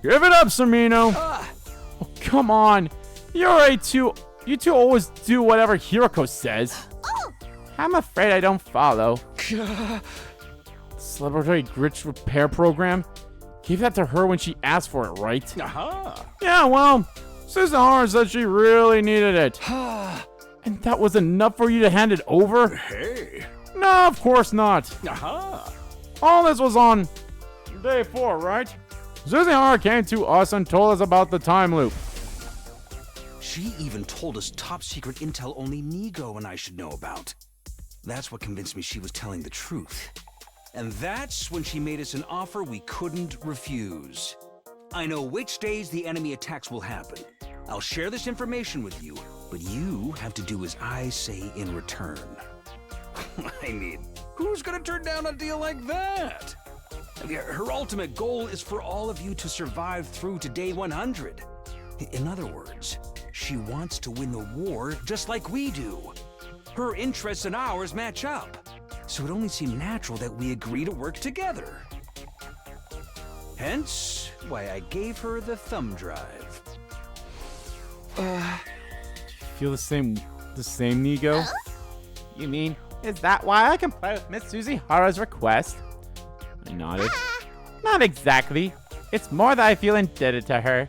Give it up, Sumino. Oh, come on. You two always do whatever Hiroko says. I'm afraid I don't follow. Celebratory glitch repair program? Gave that to her when she asked for it, right? Yeah, well, Suzuhara said she really needed it. And that was enough for you to hand it over? Hey. No, of course not. All this was on day 4, right? Suzuhara came to us and told us about the time loop. She even told us top secret intel only Nigo and I should know about. That's what convinced me she was telling the truth. And that's when she made us an offer we couldn't refuse. I know which days the enemy attacks will happen. I'll share this information with you, but you have to do as I say in return. I mean, who's gonna turn down a deal like that? I mean, her ultimate goal is for all of you to survive through to day 100. In other words, she wants to win the war just like we do. Her interests and ours match up, so it only seemed natural that we agree to work together. Hence, why I gave her the thumb drive. Feel the same, Nigo? You mean, is that why I comply with Miss Suzuhara's request? I nodded. Not exactly. It's more that I feel indebted to her.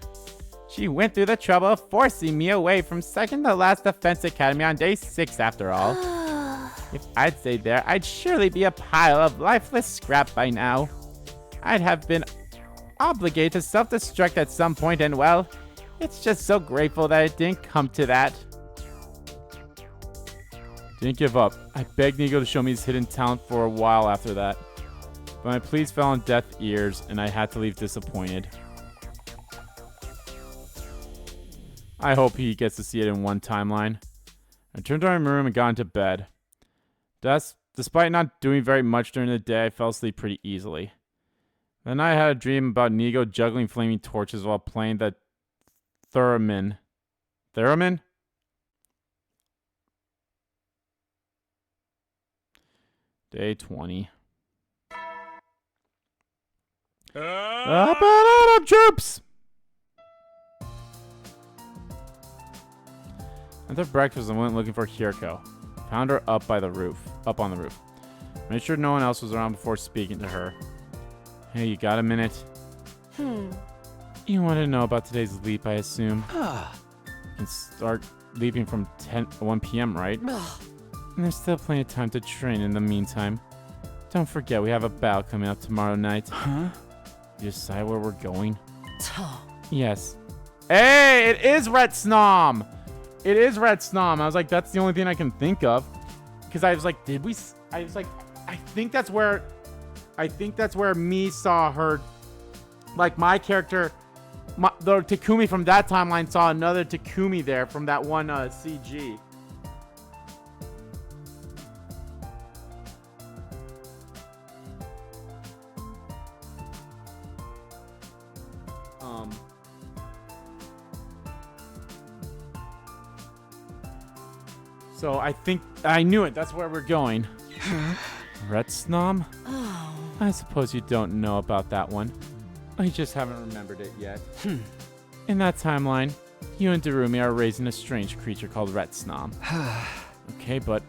She went through the trouble of forcing me away from second to last Defense Academy on day 6 after all. If I'd stayed there, I'd surely be a pile of lifeless scrap by now. I'd have been obligated to self-destruct at some point, and well, it's just so grateful that it didn't come to that. Didn't give up. I begged Nigo to show me his hidden talent for a while after that. But my pleas fell on deaf ears, and I had to leave disappointed. I hope he gets to see it in one timeline. I turned to my room and got into bed. Despite not doing very much during the day, I fell asleep pretty easily. Then I had a dream about Nigo juggling flaming torches while playing the theremin. Theremin? Day 20. Up and out, troops! After breakfast, I went looking for Hiroko. Found her up on the roof. Made sure no one else was around before speaking to her. Hey, you got a minute? You want to know about today's leap, I assume? You can start leaping from 1 p.m., right? And there's still plenty of time to train in the meantime. Don't forget, we have a battle coming up tomorrow night. You decide where we're going? Yes. Hey, it is Ret Snom! It is Ret Snom. I was like, that's the only thing I can think of. Because I was like, I think that's where me saw her. Like, my character, the Takumi from that timeline saw another Takumi there from that one CG. So I think I knew it. That's where we're going. Ret Snom? Oh. I suppose you don't know about that one. I just haven't remembered it yet. In that timeline, you and Darumi are raising a strange creature called Ret Snom. Okay, but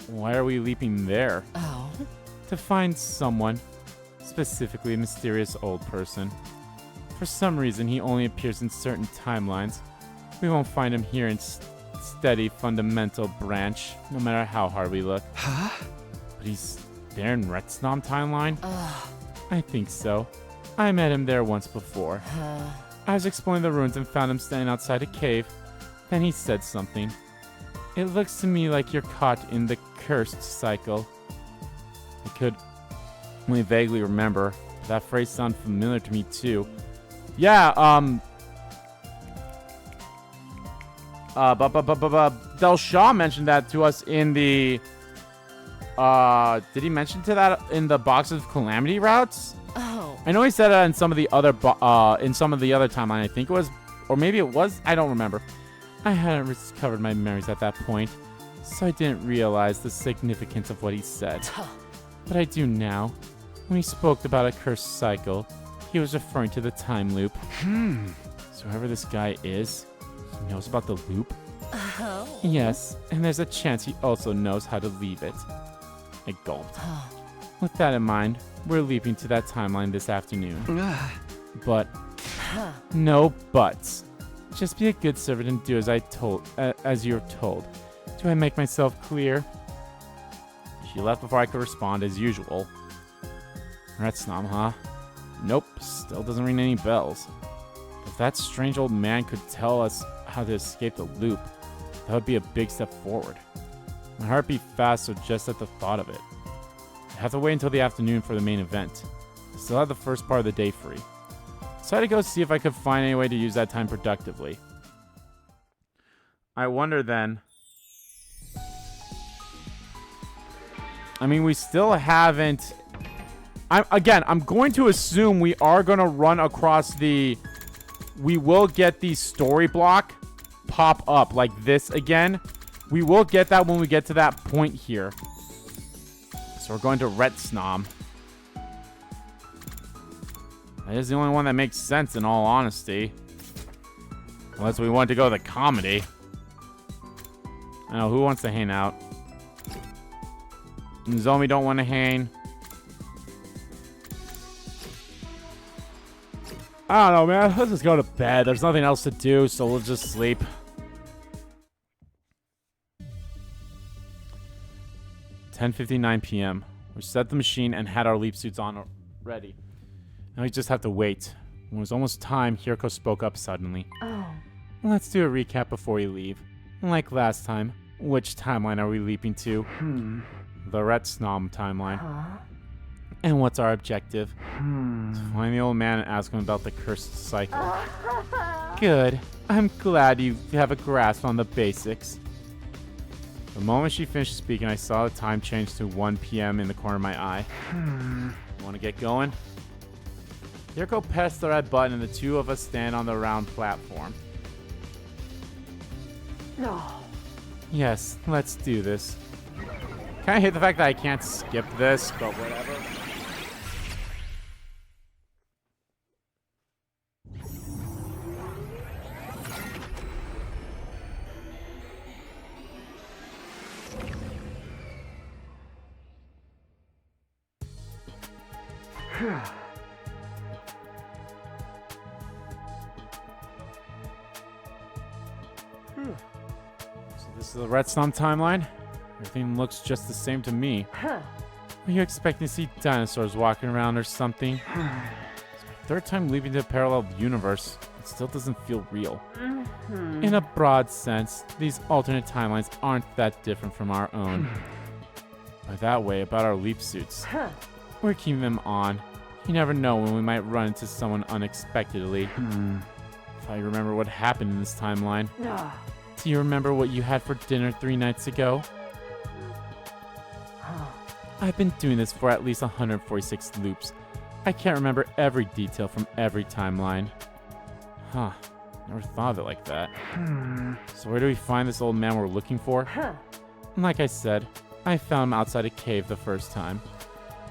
why are we leaping there? Oh. To find someone, specifically a mysterious old person. For some reason, he only appears in certain timelines. We won't find him here in steady fundamental branch, no matter how hard we look. But he's there in Ret Snom timeline? I think so. I met him there once before. I was exploring the ruins and found him standing outside a cave. Then he said something. It looks to me like you're caught in the cursed cycle. I could only vaguely remember. That phrase sounded familiar to me too. Yeah, Del Shaw mentioned that to us in the did he mention to that in the Box of Calamity routes? Oh. I know he said that in some of the other timeline, I think it was, or maybe it was, I don't remember. I hadn't recovered my memories at that point, so I didn't realize the significance of what he said. But I do now. When he spoke about a cursed cycle, he was referring to the time loop. So whoever this guy is, he knows about the loop? Oh. Yes, and there's a chance he also knows how to leave it. I gulped. With that in mind, we're leaping to that timeline this afternoon. But, no buts. Just be a good servant and do as you're told. Do I make myself clear? She left before I could respond as usual. Retsnom, huh? Nope, still doesn't ring any bells. If that strange old man could tell us how to escape the loop, that would be a big step forward. My heart beat faster just at the thought of it. I have to wait until the afternoon for the main event. I still have the first part of the day free. Decided to go see if I could find any way to use that time productively. I wonder then... I mean, we still haven't... I'm going to assume we are going to run across the... We will get the story block pop up like this again. We will get that when we get to that point here. So we're going to Retsnom. That is the only one that makes sense in all honesty. Unless we want to go the comedy. I know, who wants to hang out? Zomi don't want to hang. I don't know, man. Let's just go to bed. There's nothing else to do, so we'll just sleep. (10:59 p.m.) We set the machine and had our leap suits on ready. Now we just have to wait. When it was almost time, Hiroko spoke up suddenly. Oh. Let's do a recap before you leave. Like last time, which timeline are we leaping to? The Retsnom timeline. Huh? And what's our objective? To find the old man and ask him about the cursed cycle. Good. I'm glad you have a grasp on the basics. The moment she finished speaking, I saw the time change to 1 p.m. in the corner of my eye. Want to get going? Hiroko pressed the red button and the two of us stand on the round platform. No. Yes, let's do this. Kind of hate the fact that I can't skip this, but whatever. So this is the Retsnom timeline. Everything looks just the same to me. Huh. Are you expecting to see dinosaurs walking around or something? It's my third time leaving the parallel universe. It still doesn't feel real. In a broad sense, these alternate timelines aren't that different from our own. By that way, about our leap suits. Huh. We're keeping them on. You never know when we might run into someone unexpectedly. If I remember what happened in this timeline. No. Do you remember what you had for dinner 3 nights ago? I've been doing this for at least 146 loops. I can't remember every detail from every timeline. Huh. Never thought of it like that. So where do we find this old man we're looking for? Huh. Like I said, I found him outside a cave the first time.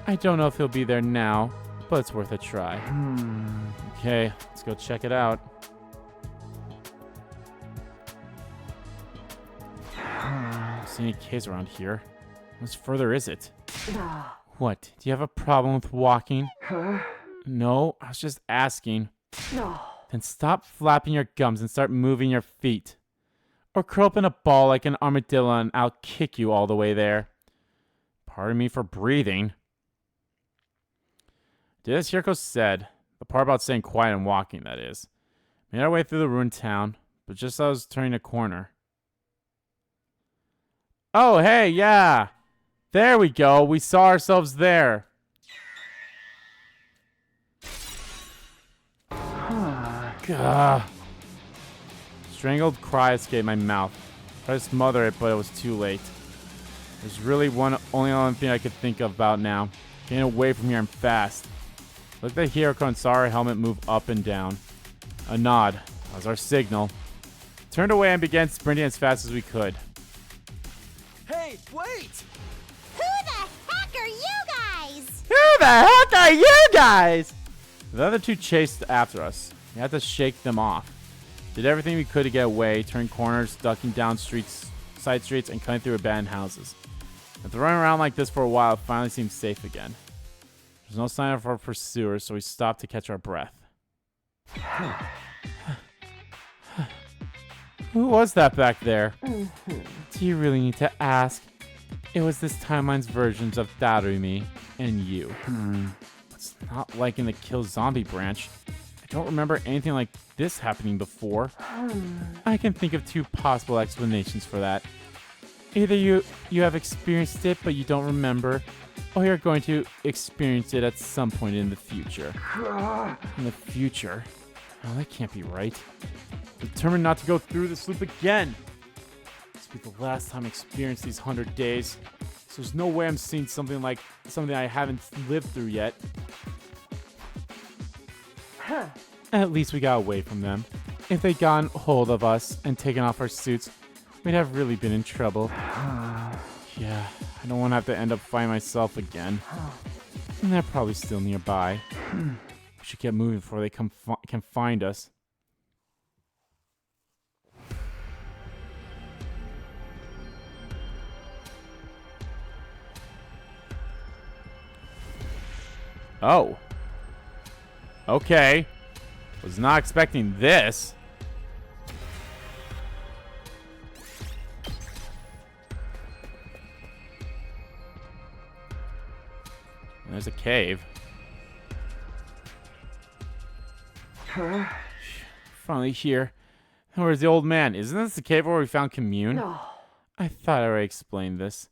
I don't know if he'll be there now, but it's worth a try. Okay, let's go check it out. Don't see any caves around here. How much further is it? No. What? Do you have a problem with walking? Huh? No, I was just asking. No. Then stop flapping your gums and start moving your feet. Or curl up in a ball like an armadillo and I'll kick you all the way there. Pardon me for breathing. Did as Hiroko said. The part about staying quiet and walking, that is. Made our way through the ruined town, but just as I was turning a corner. Oh, hey, yeah. There we go. We saw ourselves there. Gah. Strangled cry escaped my mouth. Tried to smother it, but it was too late. There's really only thing I could think about now. Getting away from here and fast. Looked at Hiroko and saw her helmet move up and down. A nod. That was our signal. Turned away and began sprinting as fast as we could. Hey, wait! Who the heck are you guys? Who the heck are you guys? The other two chased after us. We had to shake them off. Did everything we could to get away, turning corners, ducking down streets, side streets, and cutting through abandoned houses. After running around like this for a while, it finally seemed safe again. There's no sign of our pursuers, so we stopped to catch our breath. Who was that back there? Do you really need to ask? It was this timeline's versions of Takumi and you. It's not like in the Kill Zombie branch. I don't remember anything like this happening before. I can think of two possible explanations for that. Either you have experienced it, but you don't remember, or you're going to experience it at some point in the future. In the future? Oh, that can't be right. Determined not to go through this loop again. This will be the last time I experience these 100 days. So there's no way I'm seeing something like something I haven't lived through yet. At least we got away from them. If they'd gotten hold of us and taken off our suits, we'd have really been in trouble. Yeah, I don't want to have to end up fighting myself again. And they're probably still nearby. We should get moving before they can find us. Oh. Okay. Was not expecting this. And there's a cave. Finally here. Where's the old man? Isn't this the cave where we found Commune? No. I thought I already explained this.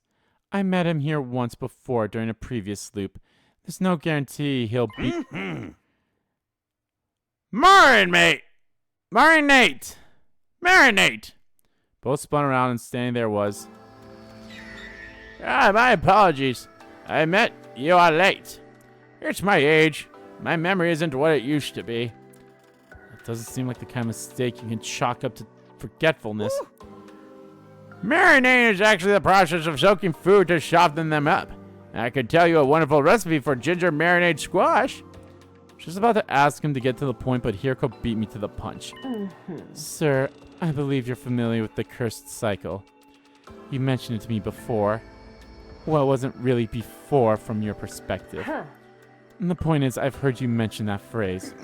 I met him here once before during a previous loop. There's no guarantee he'll be... Marinate! Both spun around and standing there was... my apologies. I admit you are late. It's my age. My memory isn't what it used to be. It doesn't seem like the kind of mistake you can chalk up to forgetfulness. Marinating is actually the process of soaking food to soften them up. I could tell you a wonderful recipe for ginger marinade squash. She was about to ask him to get to the point, but Hiroko beat me to the punch. Sir, I believe you're familiar with the cursed cycle. You mentioned it to me before. Well, it wasn't really before from your perspective. And the point is, I've heard you mention that phrase.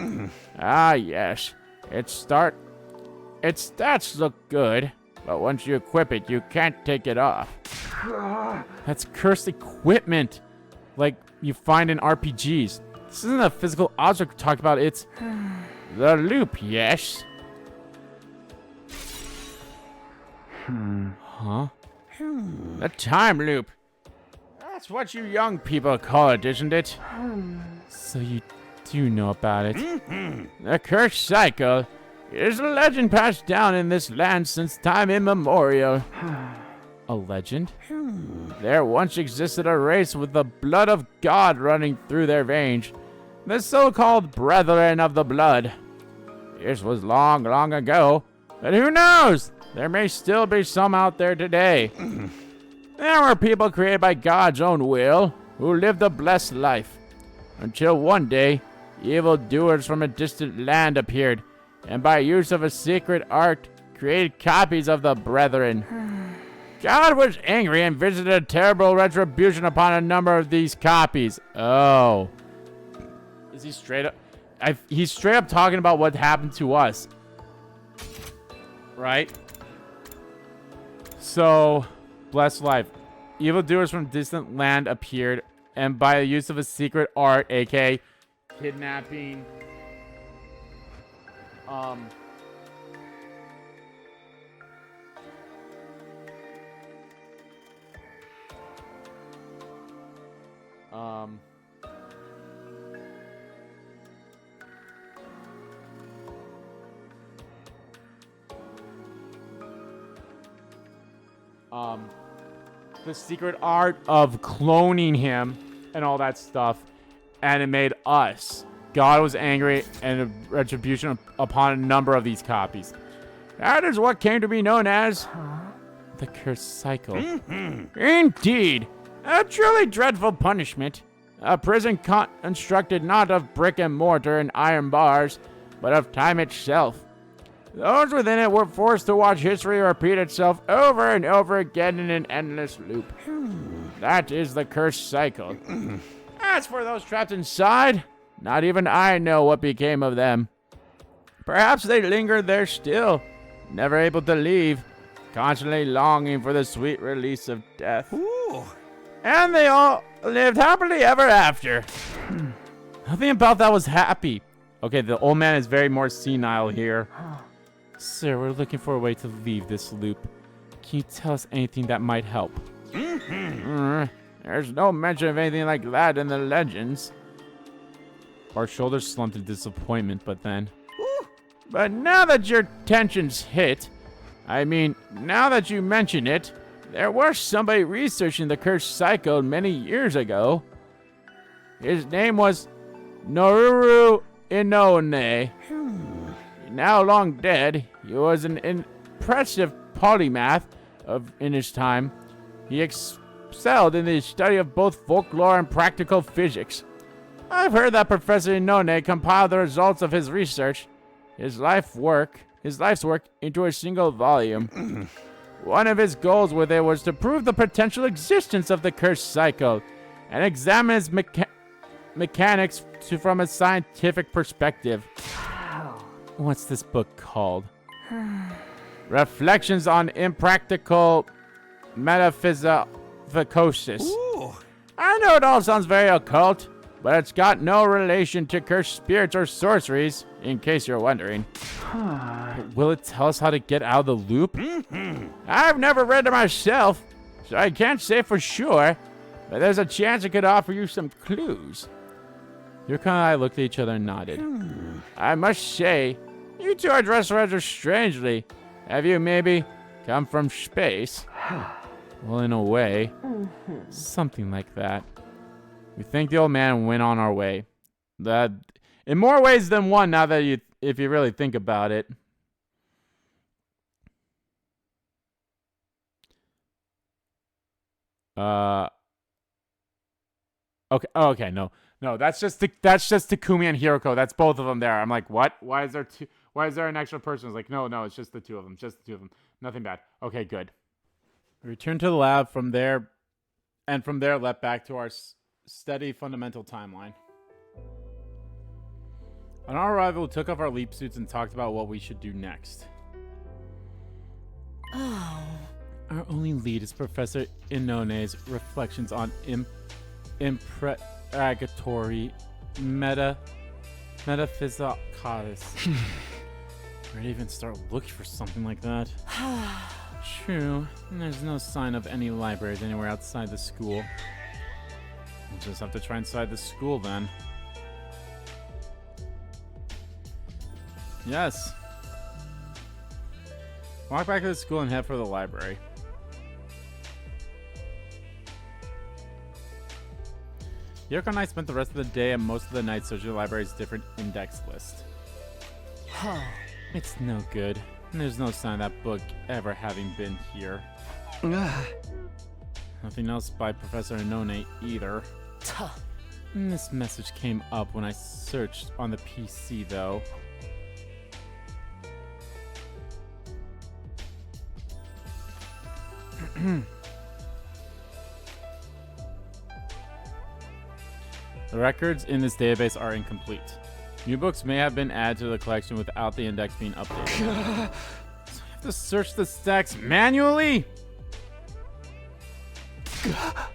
Ah, yes. Its stats look good, but once you equip it, you can't take it off. That's cursed equipment, like you find in RPGs. This isn't a physical object we're talking about, it's the loop, yes. Huh? The time loop. That's what you young people call it, isn't it? So you do know about it. The cursed cycle is a legend passed down in this land since time immemorial. A legend? There once existed a race with the blood of God running through their veins. The so-called Brethren of the Blood. This was long, long ago, but who knows? There may still be some out there today. There were people created by God's own will who lived a blessed life. Until one day, evildoers from a distant land appeared, and by use of a secret art, created copies of the Brethren. God was angry and visited a terrible retribution upon a number of these copies. Oh. Is he straight up? He's straight up talking about what happened to us. Right? So, blessed life. Evildoers from distant land appeared, and by the use of a secret art, aka kidnapping, the secret art of cloning him and all that stuff, and it made us. God was angry and a retribution upon a number of these copies. That is what came to be known as the cursed cycle. Indeed, a truly dreadful punishment. A prison constructed not of brick and mortar and iron bars, but of time itself. Those within it were forced to watch history repeat itself over and over again in an endless loop. That is the cursed cycle. As for those trapped inside, not even I know what became of them. Perhaps they lingered there still, never able to leave, constantly longing for the sweet release of death. Ooh. And they all lived happily ever after. Nothing about that was happy. Okay, the old man is very more senile here. Sir, we're looking for a way to leave this loop. Can you tell us anything that might help? There's no mention of anything like that in the legends. Our shoulders slumped in disappointment, but then... But now that your tension's hit, now that you mention it, there was somebody researching the cursed cycle many years ago. His name was Noruru Inone. Now long dead, he was an impressive polymath in his time. He excelled in the study of both folklore and practical physics. I've heard that Professor Inone compiled the results of his research, his life's work, into a single volume. One of his goals with it was to prove the potential existence of the cursed cycle and examine its mechanics from a scientific perspective. What's this book called? Reflections on Impractical Metaphysicosis. Ooh. I know it all sounds very occult, but it's got no relation to cursed spirits or sorceries, in case you're wondering. Will it tell us how to get out of the loop? I've never read it myself, so I can't say for sure, but there's a chance it could offer you some clues. Yuriko and I looked at each other and nodded. I must say, you two are dressed rather strangely. Have you maybe come from space? Well, in a way, something like that. We thanked the old man and went on our way. That, in more ways than one, now that if you really think about it. Okay. Oh, okay. No, that's just Takumi and Hiroko. That's both of them there. I'm like, what? Why is there two? Why is there an extra person? It's like, no, it's just the two of them. Nothing bad. Okay, good. We returned to the lab from there, and from there leapt back to our steady fundamental timeline. On our arrival, we took off our leap suits and talked about what we should do next. Oh. Our only lead is Professor Inone's reflections on imprecatory metaphysicosis. Where to even start looking for something like that? True, and there's no sign of any libraries anywhere outside the school. We'll just have to try inside the school then. Yes. Walk back to the school and head for the library. Yuriko and I spent the rest of the day and most of the night searching the library's different index list. It's no good. And there's no sign of that book ever having been here. Nothing else by Professor Inone either. And this message came up when I searched on the PC, though. The records in this database are incomplete. New books may have been added to the collection without the index being updated. So I have to search the stacks manually? Have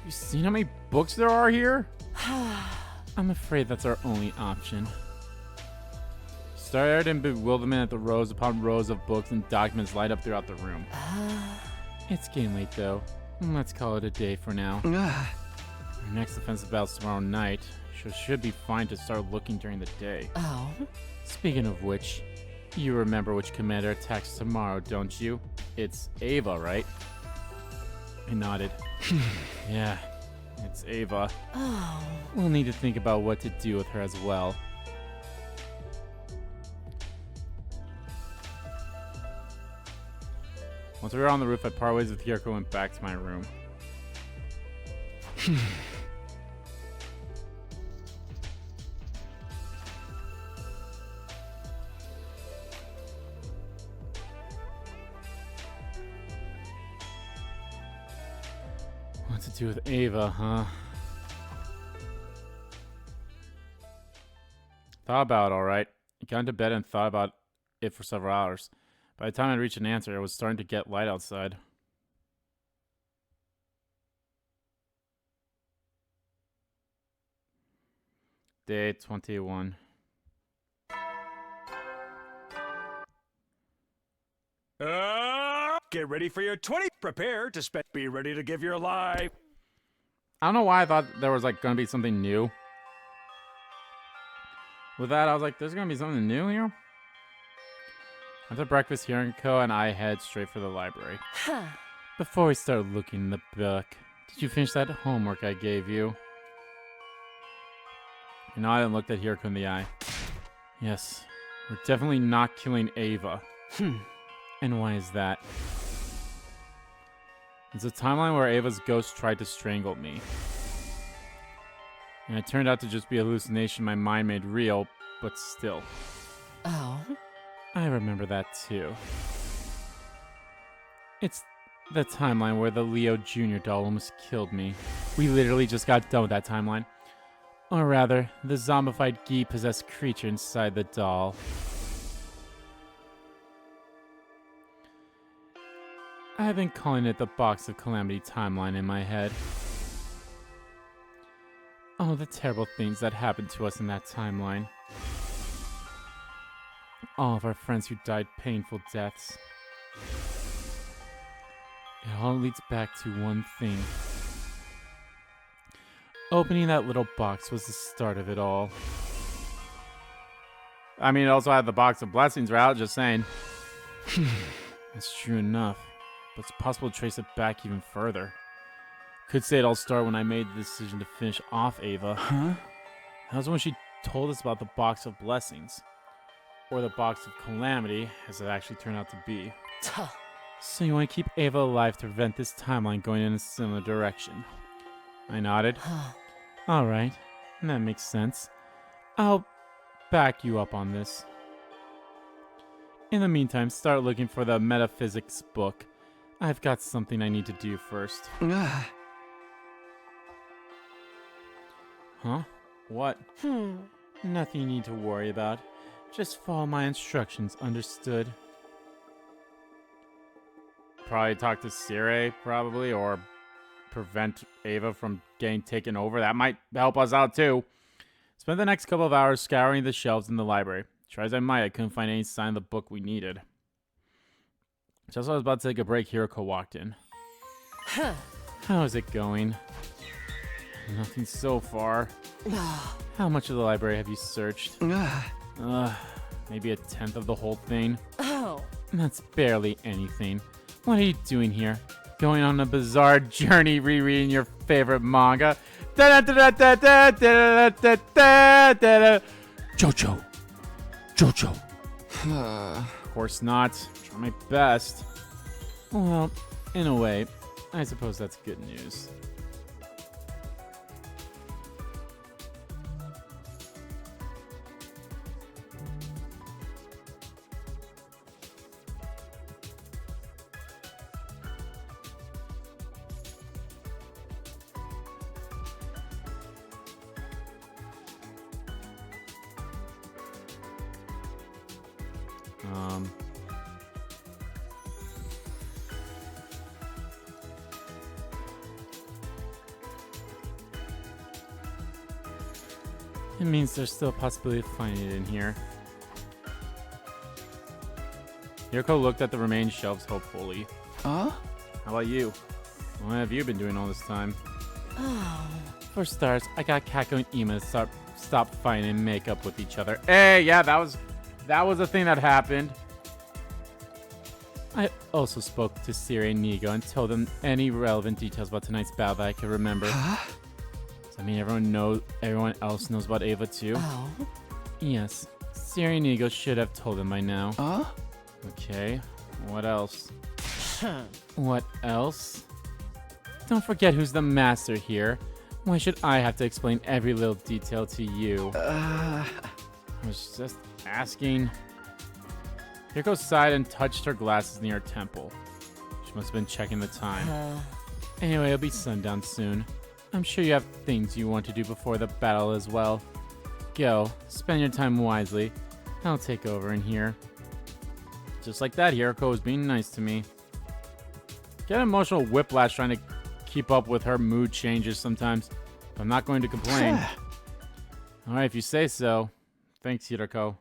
you seen how many books there are here? I'm afraid that's our only option. Stared in bewilderment at the rows upon rows of books and documents lined up throughout the room. It's getting late though. Let's call it a day for now. Our next defensive battle's tomorrow night. Should be fine to start looking during the day. Oh. Speaking of which, you remember which commander attacks tomorrow, don't you? It's Ava, right? I nodded. Yeah, it's Ava. Oh. We'll need to think about what to do with her as well. Once we were on the roof, I parted ways with Hiroko and went back to my room. What to do with Ava, huh? Thought about it, alright. I got into bed and thought about it for several hours. By the time I reached an answer, it was starting to get light outside. Day 21. Get ready for your 20. Prepare to spend. Be ready to give your life. I don't know why I thought there was like gonna be something new. With that, I was like, there's gonna be something new here? After breakfast, Hiriko and I head straight for the library. Huh. Before we start looking in the book, did you finish that homework I gave you? I nodded and looked at Hiriko in the eye. Yes, we're definitely not killing Ava. And why is that? It's a timeline where Ava's ghost tried to strangle me. And it turned out to just be a hallucination my mind made real, but still. Oh? I remember that too. It's the timeline where the Leo Jr. doll almost killed me. We literally just got done with that timeline. Or rather, the zombified Gi-possessed creature inside the doll. I've been calling it the Box of Calamity timeline in my head. All the terrible things that happened to us in that timeline. All of our friends who died painful deaths. It all leads back to one thing. Opening that little box was the start of it all. I mean, it also had the Box of Blessings route, just saying. That's true enough, but it's possible to trace it back even further. Could say it all started when I made the decision to finish off Ava. Huh? That was when she told us about the Box of Blessings. Or the Box of Calamity, as it actually turned out to be. Tuh. So you want to keep Ava alive to prevent this timeline going in a similar direction? I nodded. Alright, that makes sense. I'll back you up on this. In the meantime, start looking for the metaphysics book. I've got something I need to do first. Huh? What? Nothing you need to worry about. Just follow my instructions, understood? Probably talk to Sirei, probably, or prevent Ava from getting taken over. That might help us out, too. Spent the next couple of hours scouring the shelves in the library. Try as I might, I couldn't find any sign of the book we needed. Just as I was about to take a break, Hiriko walked in. Huh. How is it going? Nothing so far. How much of the library have you searched? Maybe a tenth of the whole thing. Oh. That's barely anything. What are you doing here? Going on a bizarre journey rereading your favorite manga? Jojo. Of course not. Try my best. Well, in a way, I suppose that's good news. It means there's still a possibility of finding it in here. Hiriko looked at the remaining shelves hopefully. Huh? How about you? What have you been doing all this time? Oh. For starters, I got Kako and Ima to stop fighting and make up with each other. Hey, yeah, that was a thing that happened. I also spoke to Sirei and Nigo and told them any relevant details about tonight's battle that I could remember. Huh? Does that mean everyone else knows about Ava too? Oh. Yes. Sirei and Nigo should have told them by now. Huh? Okay. What else? What else? Don't forget who's the master here. Why should I have to explain every little detail to you? I was just asking. Hiriko sighed and touched her glasses near her temple. She must have been checking the time. Anyway, it'll be sundown soon. I'm sure you have things you want to do before the battle as well. Go, spend your time wisely. I'll take over in here. Just like that, Hiroko was being nice to me. Get emotional whiplash trying to keep up with her mood changes sometimes. But I'm not going to complain. Alright, if you say so. Thanks, Hiroko.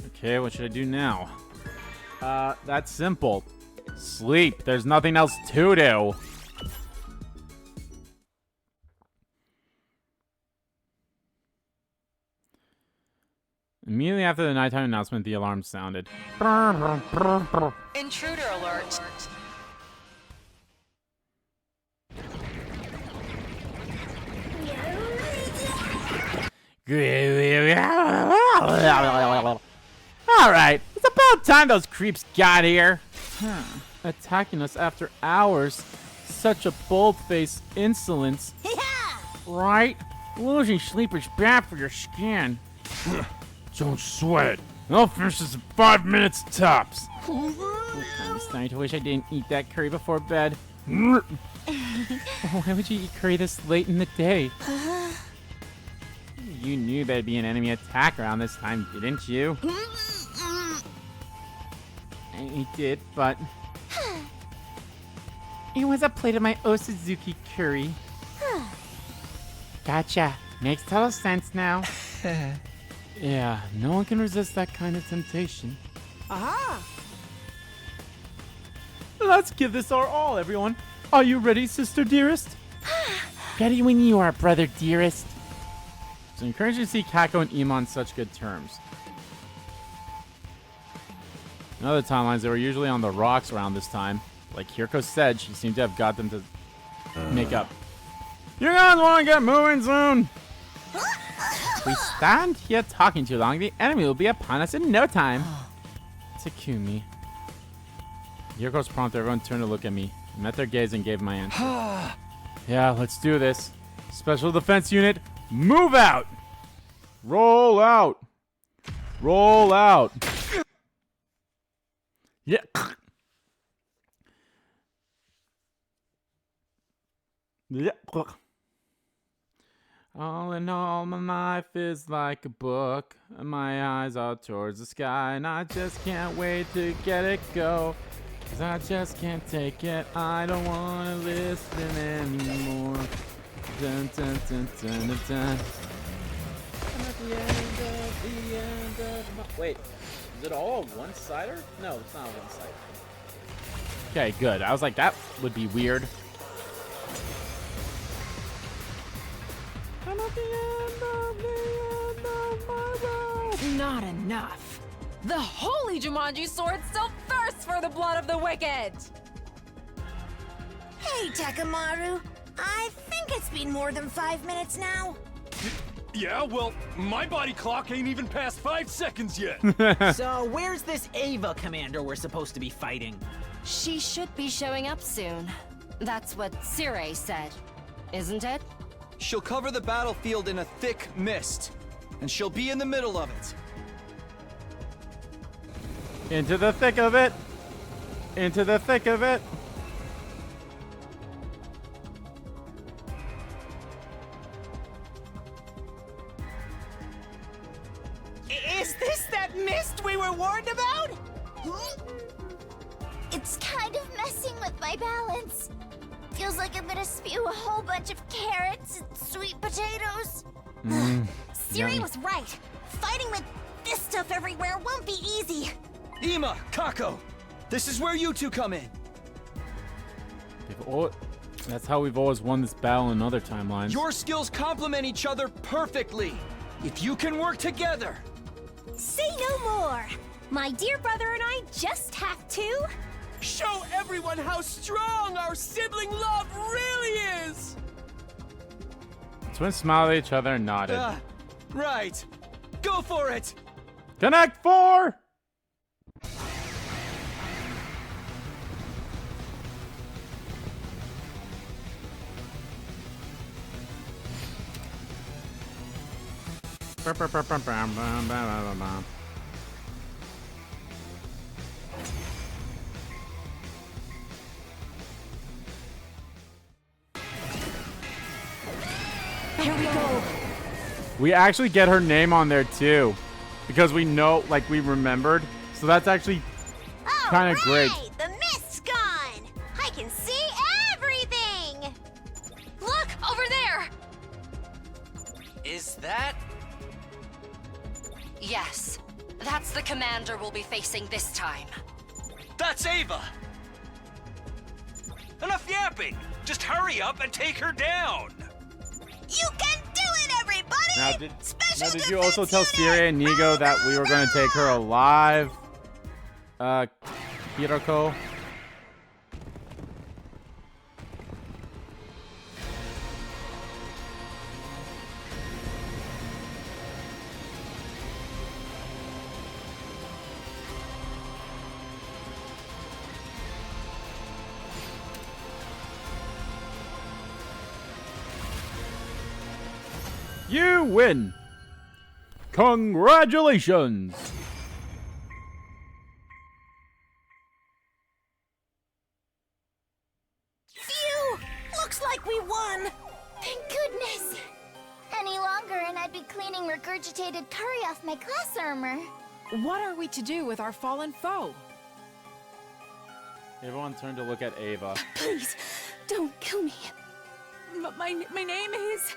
Okay, what should I do now? That's simple. Sleep. There's nothing else to do. Immediately after the nighttime announcement, the alarm sounded. Intruder alert. Alright, it's about time those creeps got here. Attacking us after hours. Such a bold-faced insolence. Right? Losing sleep is bad for your skin. Don't sweat. I'll finish this in 5 minutes tops. I'm starting to wish I didn't eat that curry before bed. Why would you eat curry this late in the day? You knew there'd be an enemy attack around this time, didn't you? I did, but... It was a plate of my Osuzuki curry. Gotcha. Makes total sense now. Yeah, no one can resist that kind of temptation. Aha! Let's give this our all, everyone. Are you ready, sister dearest? Ready when you are, brother dearest. It's encouraging to see Kako and Ima on such good terms. In other timelines, they were usually on the rocks around this time. Like Hiroko said, she seemed to have got them to make up. You guys want to get moving soon? If we stand here talking too long, the enemy will be upon us in no time. Takumi. Hiroko's prompt, everyone turned to look at me. I met their gaze and gave my answer. Yeah, let's do this. Special Defense Unit, move out! Roll out! Roll out! Yeah. Yeah. All in all, my life is like a book. My eyes are towards the sky, and I just can't wait to get it go. 'Cause I just can't take it. I don't want to listen anymore. Dun, dun, dun, dun, dun, dun. I'm at the end of my... Wait, is it all a one-sider? No, it's not a one-sider. Okay, good. I was like, that would be weird. I'm at the end of my road. Not enough. The holy Jumanji sword still thirsts for the blood of the wicked. Hey, Takamaru. I think it's been more than 5 minutes now. Yeah, well, my body clock ain't even past 5 seconds yet. So, where's this Ava commander we're supposed to be fighting? She should be showing up soon. That's what Sirei said, isn't it? She'll cover the battlefield in a thick mist, and she'll be in the middle of it. Into the thick of it. Into the thick of it. Is this that mist we were warned about? It's kind of messing with my balance. Feels like I'm gonna spew a whole bunch of carrots and sweet potatoes. Siri was right. Fighting with this stuff everywhere won't be easy. Ima, Kako, this is where you two come in. That's how we've always won this battle in other timelines. Your skills complement each other perfectly. If you can work together. Say no more. My dear brother and I just have to... show everyone how strong our sibling love really is! Twins smiled at each other and nodded. Right. Go for it! Connect 4! Here we go. We actually get her name on there too, because we know, like, we remembered. So that's actually kind of great. The mist's gone. I can see everything. Look, over there. Is that? Yes, that's the commander we'll be facing this time. That's Ava! Enough yapping! Just hurry up and take her down! You can do it, everybody! Now, did you also tell Sirei and Nigo that we were going to take her alive? Hiroko? You win! Congratulations! Phew! Looks like we won! Thank goodness! Any longer and I'd be cleaning regurgitated curry off my class armor. What are we to do with our fallen foe? Everyone turned to look at Ava. Please, don't kill me. My name is...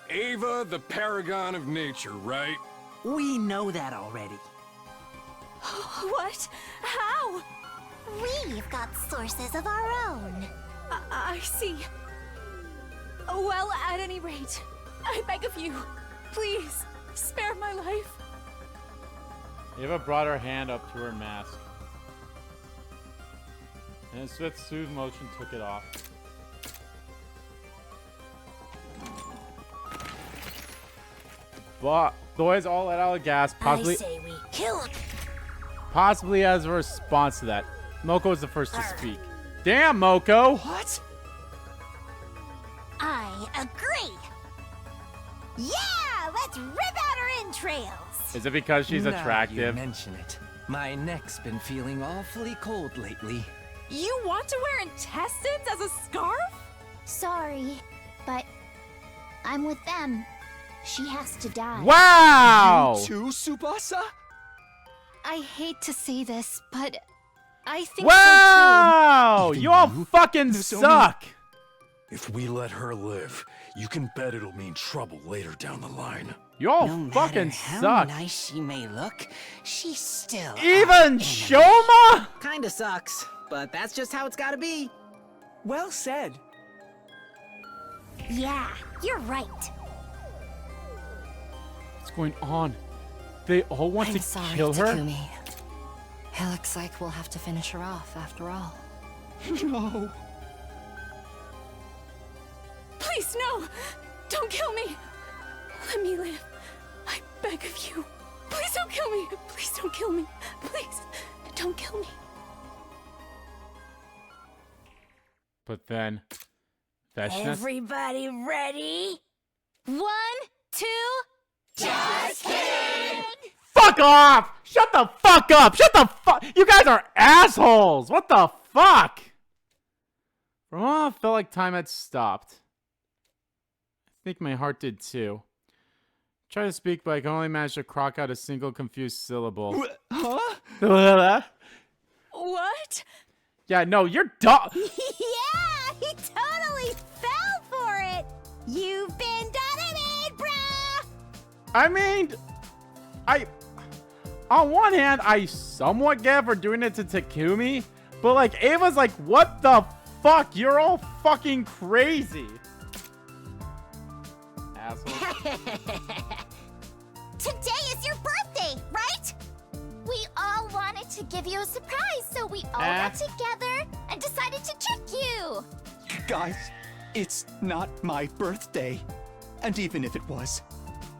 Ava, the paragon of nature, right? We know that already. What? How? We've got sources of our own. I see. Well, at any rate, I beg of you, please, spare my life. Ava brought her hand up to her mask. And in swift, smooth motion took it off. But the boys all let out a gasp, possibly, I say we kill him. possibly as a response to that. Moko was the first to speak. Damn, Moko! What? I agree. Yeah, let's rip out her entrails. Is it because she's Now you attractive? mention it. My neck's been feeling awfully cold lately. You want to wear intestines as a scarf? Sorry, but I'm with them. She has to die. Wow! You too, Tsubasa? I hate to say this, but I think Wow! Even You all you? fucking Nozomi? suck! If we let her live, you can bet it'll mean trouble later down the line. You all No fucking matter how suck. nice she may look, she's still Even Shoma? Kinda sucks, but that's just how it's gotta be. Well said. Yeah, you're right. What's going on? They all want I'm to sorry, kill her? Takumi. It looks like we'll have to finish her off after all. No. Please, no! Don't kill me! Let me live. I beg of you. Please don't kill me! Please don't kill me! Please, don't kill me. But then, Veshna. Everybody ready? 1, 2, just kidding! Fuck off! Shut the fuck up! Shut the fuck! You guys are assholes! What the fuck? For a while, I felt like time had stopped. I think my heart did too. Try to speak, but I can only manage to croak out a single confused syllable. Huh? What? Yeah, no, you're dumb. Yeah, he totally fell for it! You've been dominated, bruh! I mean, on one hand, I somewhat get for doing it to Takumi, but like, Ava's like, what the fuck? You're all fucking crazy. Asshole. Today is your birthday, right? We all wanted to give you a surprise, so we all got together and decided to trick you. Guys, it's not my birthday. And even if it was,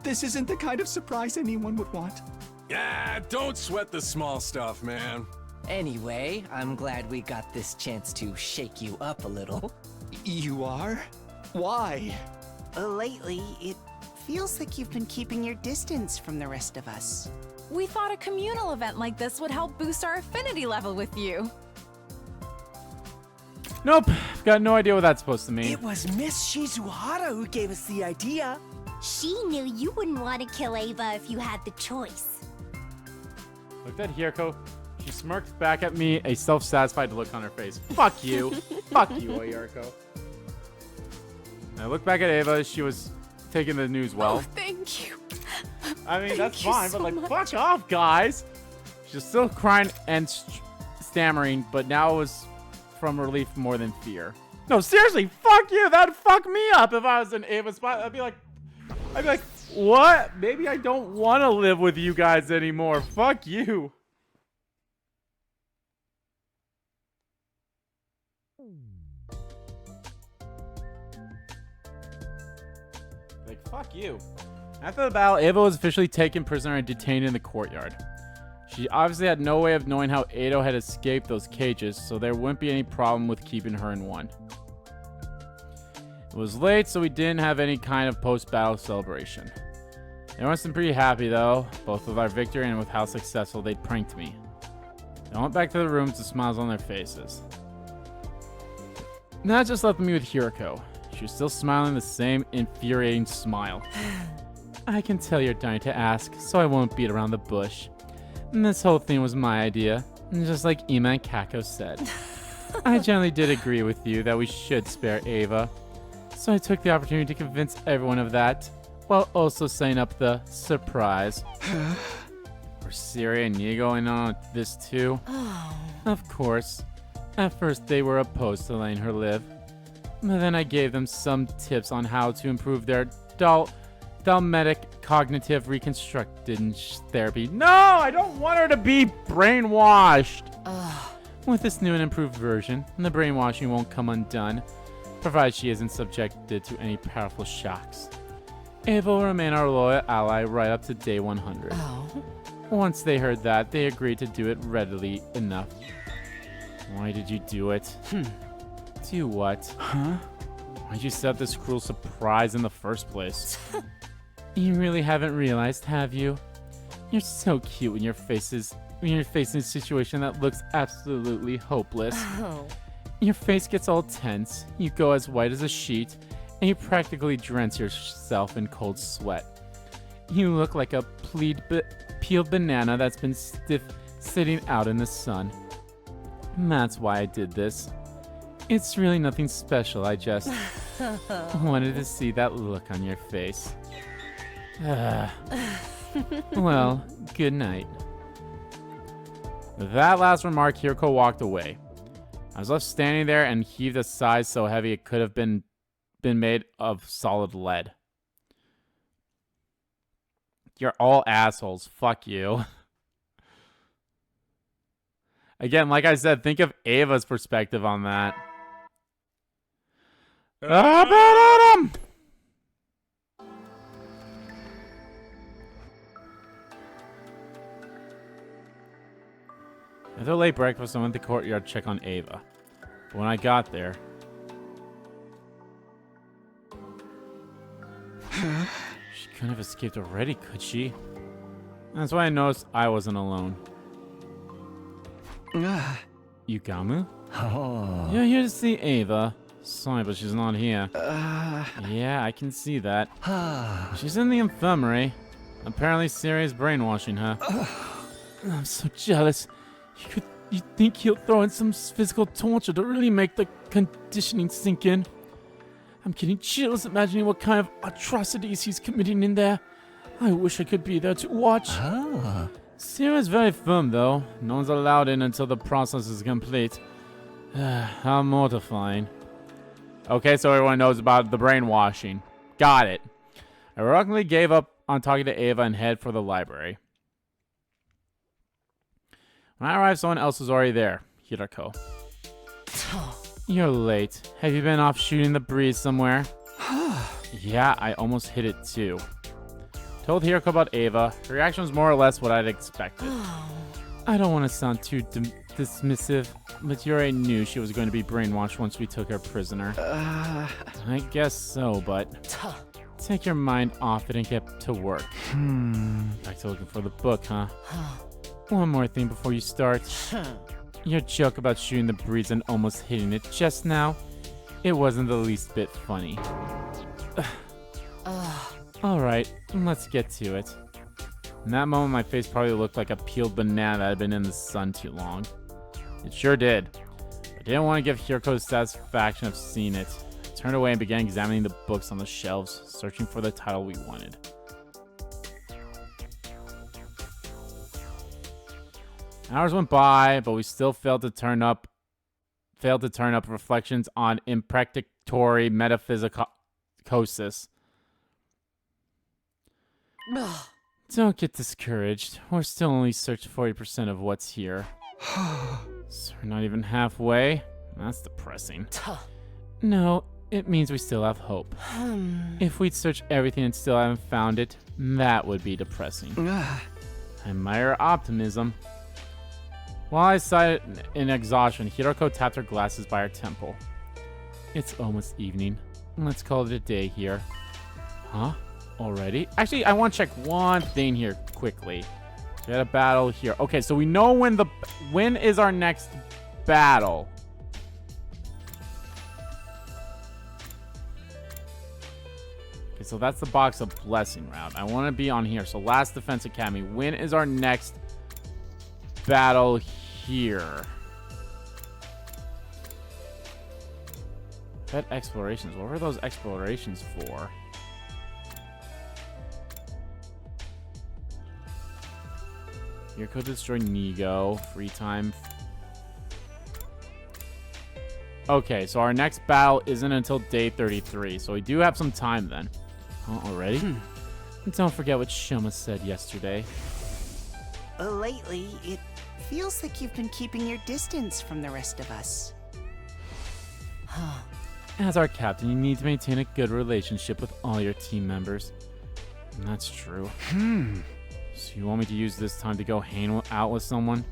this isn't the kind of surprise anyone would want. Yeah, don't sweat the small stuff, man. Anyway, I'm glad we got this chance to shake you up a little. You are? Why? Lately, it feels like you've been keeping your distance from the rest of us. We thought a communal event like this would help boost our affinity level with you. Nope. Got no idea what that's supposed to mean. It was Miss Shizuhara who gave us the idea. She knew you wouldn't want to kill Ava if you had the choice. Looked at Hiroko. She smirked back at me, a self-satisfied look on her face. Fuck you. Fuck you, Hiroko. I looked back at Ava. She was taking the news well. Oh, thank you. I mean, that's you fine, so but like, much. fuck off, guys. She's still crying and stammering, but now it was from relief more than fear. No, seriously, fuck you. That'd fuck me up if I was in Ava's spot. I'd be like, what? Maybe I don't want to live with you guys anymore. Fuck you. Like, fuck you. After the battle, Ava was officially taken prisoner and detained in the courtyard. She obviously had no way of knowing how Edo had escaped those cages, so there wouldn't be any problem with keeping her in one. It was late, so we didn't have any kind of post-battle celebration. Everyone seemed pretty happy, though, both with our victory and with how successful they'd pranked me. They went back to the rooms with smiles on their faces. That just left me with Hiroko. She was still smiling the same infuriating smile. I can tell you're dying to ask, so I won't beat around the bush. And this whole thing was my idea, just like Ima and Kako said. I generally did agree with you that we should spare Ava, so I took the opportunity to convince everyone of that, while also setting up the surprise. Were Sirei and Nigo in on this too? Of course. At first they were opposed to letting her live, but then I gave them some tips on how to improve their Dalmetic cognitive reconstruction therapy. No, I don't want her to be brainwashed. With this new and improved version, the brainwashing won't come undone, provided she isn't subjected to any powerful shocks. Ava will remain our loyal ally right up to day 100. Once they heard that, they agreed to do it readily enough. Why did you do it? Do what? Why'd you set up this cruel surprise in the first place? You really haven't realized, have you? You're so cute when you're facing a situation that looks absolutely hopeless. Your face gets all tense, you go as white as a sheet, and you practically drench yourself in cold sweat. You look like a peeled banana that's been sitting out in the sun. And that's why I did this. It's really nothing special, I just wanted to see that look on your face. Well, good night. With that last remark, Hiroko walked away. I was left standing there and heaved a sigh so heavy it could have been made of solid lead. You're all assholes. Fuck you. Again, like I said, think of Ava's perspective on that. After late breakfast, I went to the courtyard to check on Ava. But when I got there... She couldn't have escaped already, could she? That's why I noticed I wasn't alone. Yugamu? Oh. You're here to see Ava. Sorry, but she's not here. Yeah, I can see that. She's in the infirmary. Apparently, Sirei's brainwashing her. I'm so jealous. You think he'll throw in some physical torture to really make the conditioning sink in? I'm getting chills imagining what kind of atrocities he's committing in there. I wish I could be there to watch. Sirei's very firm, though. No one's allowed in until the process is complete. How mortifying. Okay, so everyone knows about the brainwashing. Got it. I reluctantly gave up on talking to Ava and head for the library. When I arrived, someone else was already there. Hiroko. You're late. Have you been off shooting the breeze somewhere? Yeah, I almost hit it too. Told Hiroko about Ava. Her reaction was more or less what I'd expected. I don't want to sound too dismissive, but you already knew she was going to be brainwashed once we took her prisoner. I guess so, but... take your mind off it and get to work. Back to looking for the book, huh? One more thing before you start. Your joke about shooting the breeze and almost hitting it just now, it wasn't the least bit funny. Alright, let's get to it. In that moment, my face probably looked like a peeled banana that had been in the sun too long. It sure did. I didn't want to give Hiroko the satisfaction of seeing it. I turned away and began examining the books on the shelves, searching for the title we wanted. Hours went by, but we still failed to turn up reflections on imprecatory metaphysicosis. Don't get discouraged. We're still only searched 40% of what's here. So we're not even halfway? That's depressing. No, it means we still have hope. If we'd searched everything and still haven't found it, that would be depressing. I admire optimism. While I sighed in exhaustion, Hiroko tapped her glasses by her temple. It's almost evening. Let's call it a day here. Huh? Already? Actually, I want to check one thing here quickly. We had a battle here. Okay, so we know when is our next battle. Okay, so that's the box of blessing route. I want to be on here. So Last Defense Academy. When is our next battle here? Pet explorations. What were those explorations for? Here could destroy Nigo. Free time. Okay, so our next battle isn't until day 33. So we do have some time then. Oh, already? Don't forget what Shoma said yesterday. Lately, it feels like you've been keeping your distance from the rest of us. As our captain, you need to maintain a good relationship with all your team members. And that's true. So you want me to use this time to go hang out with someone?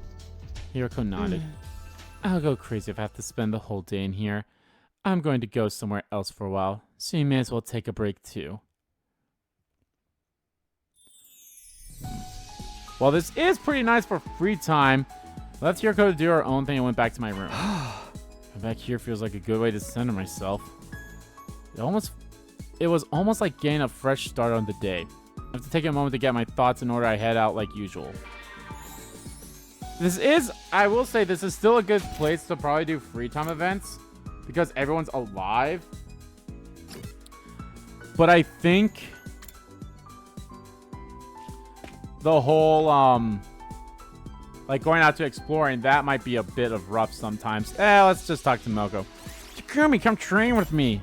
Hiroko nodded. I'll go crazy if I have to spend the whole day in here. I'm going to go somewhere else for a while, so you may as well take a break too. Well, this is pretty nice for free time. I left Hiroko to do her own thing and went back to my room. Back here feels like a good way to center myself. It was almost like getting a fresh start on the day. I have to take a moment to get my thoughts in order. I head out like usual. I will say, this is still a good place to probably do free time events because everyone's alive. But I think the whole, like going out to exploring, that might be a bit of rough sometimes. Let's just talk to Milko. Takumi, come train with me.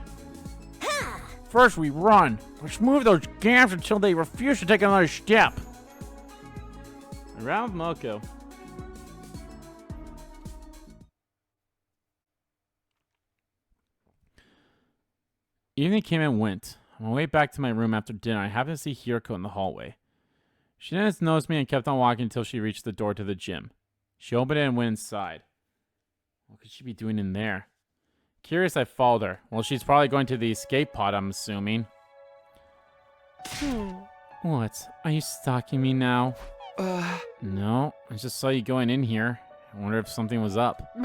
First we run. Let's move those gams until they refuse to take another step. Around Milko. Evening came and went. On my way back to my room after dinner, I happened to see Hiroko in the hallway. She didn't notice me and kept on walking until she reached the door to the gym. She opened it and went inside. What could she be doing in there? Curious, I followed her. Well, she's probably going to the escape pod, I'm assuming. What? Are you stalking me now? No, I just saw you going in here. I wonder if something was up.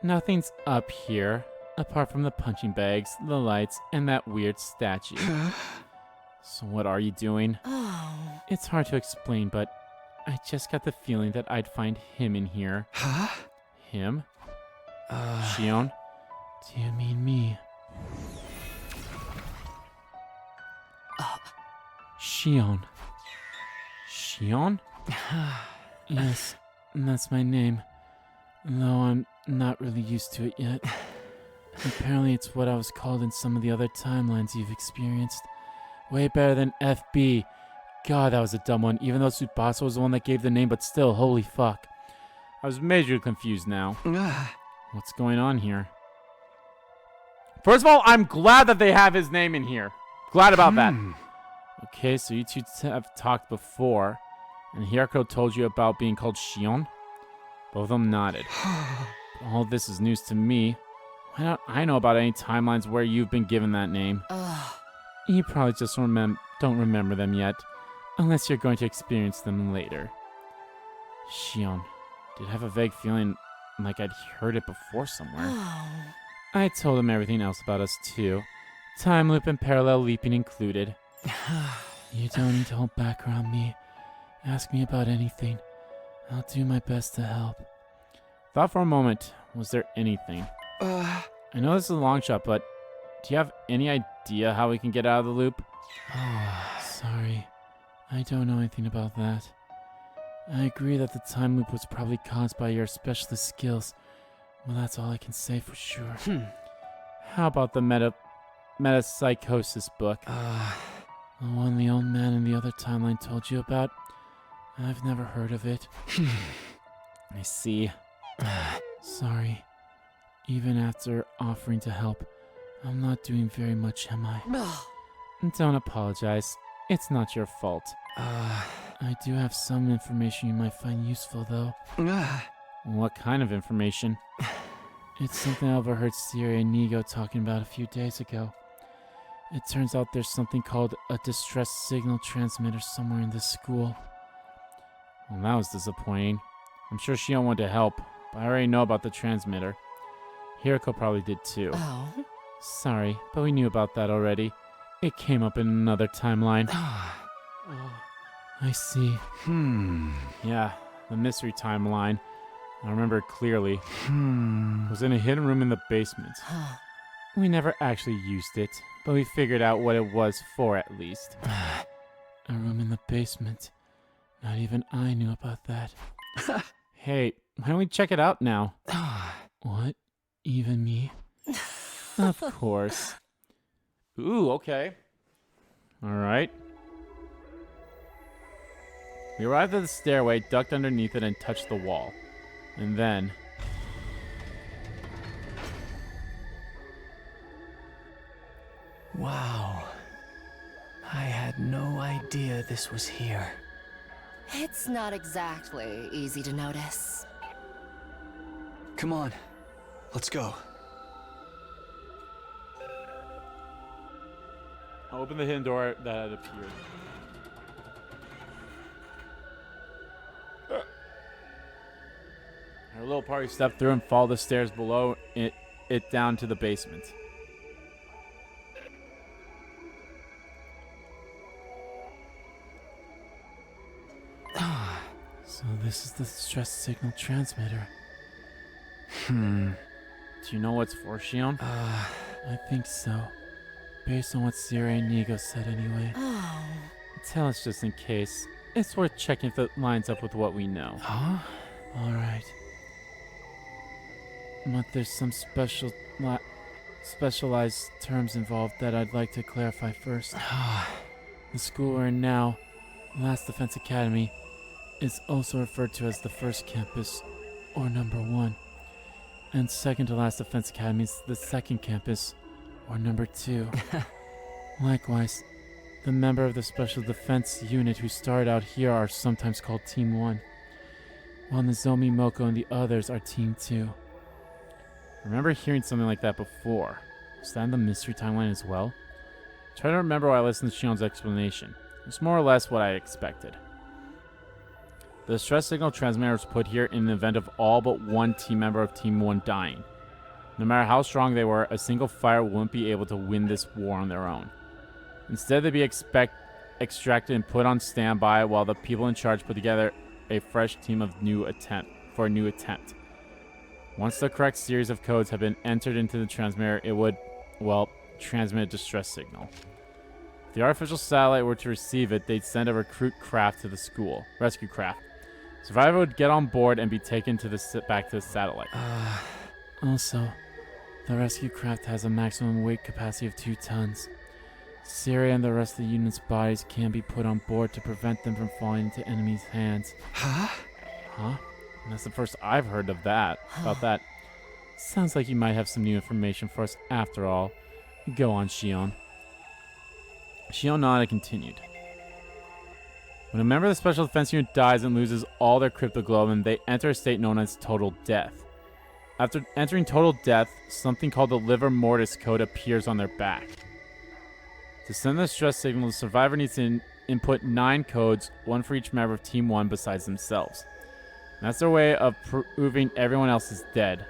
Nothing's up here, apart from the punching bags, the lights, and that weird statue. So what are you doing? It's hard to explain, but I just got the feeling that I'd find him in here. Him? Shion? Do you mean me? Shion. Shion? Yes, that's my name. Though I'm not really used to it yet. Apparently it's what I was called in some of the other timelines you've experienced. Way better than FB. God, that was a dumb one. Even though Tsubasa was the one that gave the name, but still, holy fuck. I was majorly confused now. What's going on here? First of all, I'm glad that they have his name in here. Glad about that. Okay, so you two have talked before, and Hiroko told you about being called Shion? Both of them nodded. All this is news to me. Why don't I know about any timelines where you've been given that name? You probably just don't remember them yet, unless you're going to experience them later. Shion, did have a vague feeling like I'd heard it before somewhere. I told him everything else about us too. Time loop and parallel leaping included. You don't need to hold back around me. Ask me about anything. I'll do my best to help. Thought for a moment, was there anything? I know this is a long shot, but do you have any idea how we can get out of the loop? Oh, sorry. I don't know anything about that. I agree that the time loop was probably caused by your specialist skills. Well, that's all I can say for sure. How about the metapsychosis book? The one the old man in the other timeline told you about? I've never heard of it. I see. Sorry. Even after offering to help, I'm not doing very much, am I? Don't apologize. It's not your fault. I do have some information you might find useful, though. What kind of information? It's something I overheard Sirei and Nigo talking about a few days ago. It turns out there's something called a distress signal transmitter somewhere in this school. Well, that was disappointing. I'm sure Shion wanted to help, but I already know about the transmitter. Hiriko probably did too. Oh. Sorry, but we knew about that already. It came up in another timeline. I see. Yeah, the mystery timeline. I remember it clearly. It was in a hidden room in the basement. We never actually used it, but we figured out what it was for at least. A room in the basement. Not even I knew about that. Hey, why don't we check it out now? What? Even me? Of course. Ooh, okay. Alright. We arrived at the stairway, ducked underneath it, and touched the wall. And then... Wow. I had no idea this was here. It's not exactly easy to notice. Come on. Let's go. Open the hidden door that had appeared. Our little party stepped through and followed the stairs below it down to the basement. So this is the stress signal transmitter. Do you know what's for, Shion? I think so. Based on what Sirei and Nigo said anyway. Oh. Tell us just in case. It's worth checking if it lines up with what we know. Huh? Alright. But there's some specialized terms involved that I'd like to clarify first. The school we're in now, Last Defense Academy, is also referred to as the first campus, or number 1. And second to Last Defense Academy is the second campus, or number 2. Likewise, the member of the Special Defense Unit who started out here are sometimes called Team 1, while Nozomi, Moko, and the others are Team 2. I remember hearing something like that before. Was that in the mystery timeline as well? Try to remember while I listened to Shion's explanation. It was more or less what I expected. The stress signal transmitter was put here in the event of all but one team member of Team 1 dying. No matter how strong they were, a single fighter wouldn't be able to win this war on their own. Instead, they'd be extracted and put on standby while the people in charge put together a fresh team of a new attempt. Once the correct series of codes had been entered into the transmitter, it would, well, transmit a distress signal. If the artificial satellite were to receive it, they'd send a rescue craft to the school. Survivor would get on board and be taken back to the satellite. Also, the rescue craft has a maximum weight capacity of 2 tons. Sirei and the rest of the unit's bodies can be put on board to prevent them from falling into enemies' hands. Huh? And that's the first I've heard of that. About that. Sounds like you might have some new information for us after all. Go on, Shion. Shion nodded and continued. When a member of the Special Defense Unit dies and loses all their cryptoglobin, they enter a state known as total death. After entering total death, something called the Liver Mortis code appears on their back. To send the stress signal, the survivor needs to input 9 codes, 1 for each member of Team 1 besides themselves. And that's their way of proving everyone else is dead.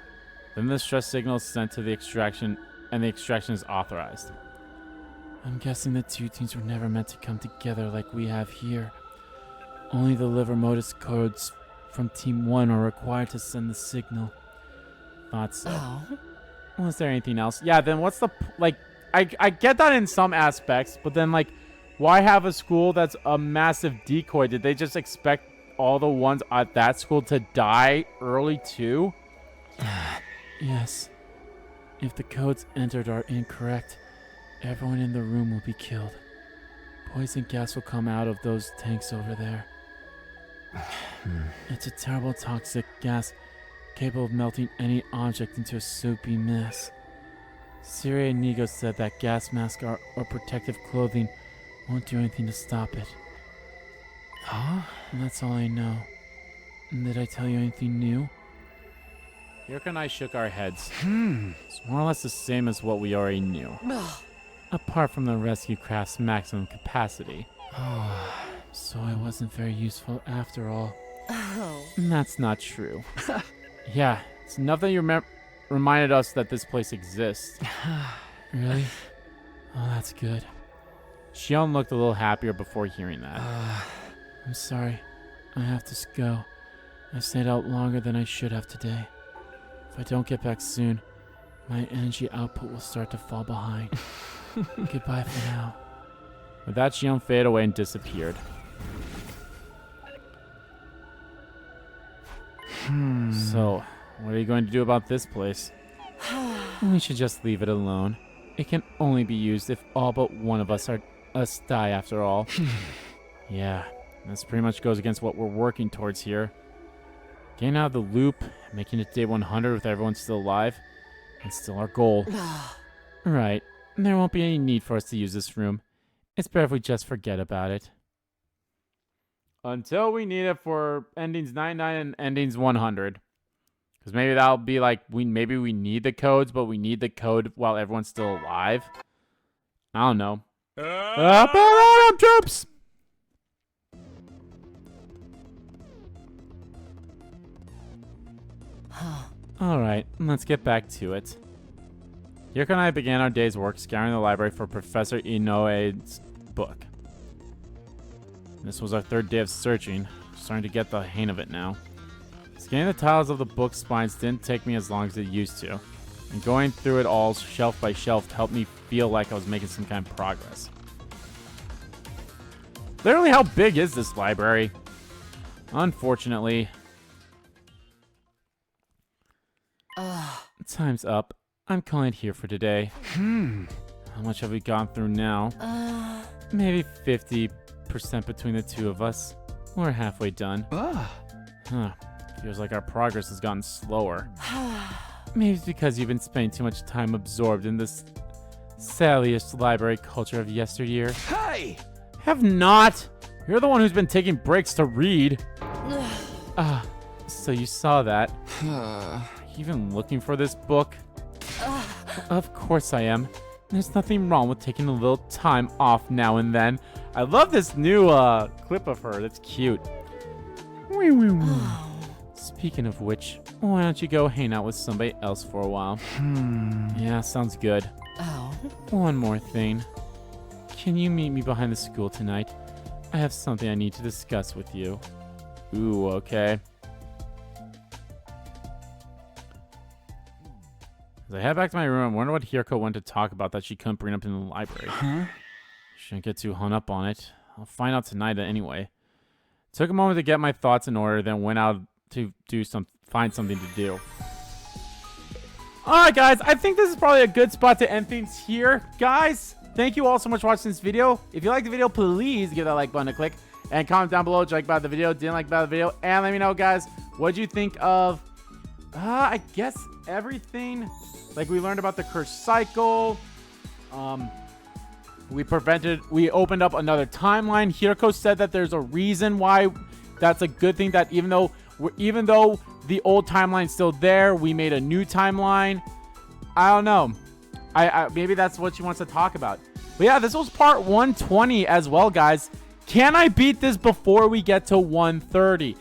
Then the stress signal is sent to the extraction, and the extraction is authorized. I'm guessing the 2 teams were never meant to come together like we have here. Only the liver modus codes from Team 1 are required to send the signal. Thought so. Oh. Well, is there anything else? Yeah, then what's the... I get that in some aspects, but then, why have a school that's a massive decoy? Did they just expect all the ones at that school to die early, too? Yes. If the codes entered are incorrect, everyone in the room will be killed. Poison gas will come out of those tanks over there. It's a terrible toxic gas capable of melting any object into a soupy mess. Sirei and Nigo said that gas mask or protective clothing won't do anything to stop it. Huh? And that's all I know. Did I tell you anything new? Yurka and I shook our heads. It's more or less the same as what we already knew. Apart from the rescue craft's maximum capacity. So I wasn't very useful after all. Oh. That's not true. Yeah, it's enough that you reminded us that this place exists. Really? Oh, that's good. Shion looked a little happier before hearing that. I'm sorry. I have to go. I stayed out longer than I should have today. If I don't get back soon, my energy output will start to fall behind. Goodbye for now. With that, Shion faded away and disappeared. So, what are you going to do about this place? We should just leave it alone. It can only be used if all but one of us die after all. Yeah, this pretty much goes against what we're working towards here. Getting out of the loop, making it day 100 with everyone still alive, and still our goal. Right, there won't be any need for us to use this room. It's better if we just forget about it. Until we need it for endings 99 and endings 100. Because maybe that'll be maybe we need the codes, but we need the code while everyone's still alive. I don't know. Up and on, troops! Alright, let's get back to it. Yuriko and I began our day's work scouring the library for Professor Inoue's book. This was our 3rd day of searching. Starting to get the hang of it now. Scanning the titles of the book spines didn't take me as long as it used to, and going through it all shelf by shelf helped me feel like I was making some kind of progress. Literally, how big is this library? Unfortunately. Time's up. I'm calling it here for today. How much have we gone through now? Maybe 50% between the 2 of us. We're halfway done. Huh. Feels like our progress has gotten slower. Maybe it's because you've been spending too much time absorbed in this salliest library culture of yesteryear. Hey! Have not! You're the one who's been taking breaks to read. So you saw that. Are you even looking for this book? Of course I am. There's nothing wrong with taking a little time off now and then. I love this new clip of her. That's cute. Speaking of which, why don't you go hang out with somebody else for a while? Yeah, sounds good. One more thing. Can you meet me behind the school tonight? I have something I need to discuss with you. Ooh, okay. As I head back to my room, I wonder what Hiroko wanted to talk about that she couldn't bring up in the library. Shouldn't get too hung up on it. I'll find out tonight anyway. Took a moment to get my thoughts in order, then went out to find something to do. Alright guys, I think this is probably a good spot to end things here. Guys, thank you all so much for watching this video. If you liked the video, please give that like button a click. And comment down below what you like about the video, didn't like about the video. And let me know, guys, what you think of, I guess, everything. Like, we learned about the cursed cycle. We opened up another timeline. Hiroko said that there's a reason why that's a good thing, that even though the old timeline's still there, we made a new timeline. I don't know. Maybe that's what she wants to talk about. But yeah, this was part 120 as well, guys. Can I beat this before we get to 130?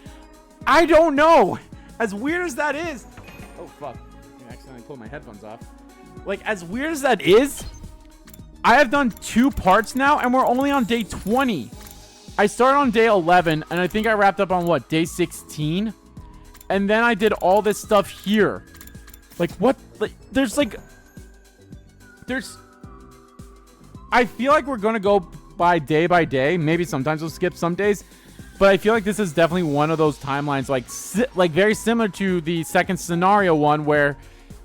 I don't know. As weird as that is. Oh, fuck. I accidentally pulled my headphones off. Like, as weird as that is, I have done 2 parts now, and we're only on day 20. I started on day 11, and I think I wrapped up on, what, day 16? And then I did all this stuff here. Like, what? Like, there's... I feel like we're going to go by day. Maybe sometimes we'll skip some days. But I feel like this is definitely one of those timelines, like very similar to the second scenario one, where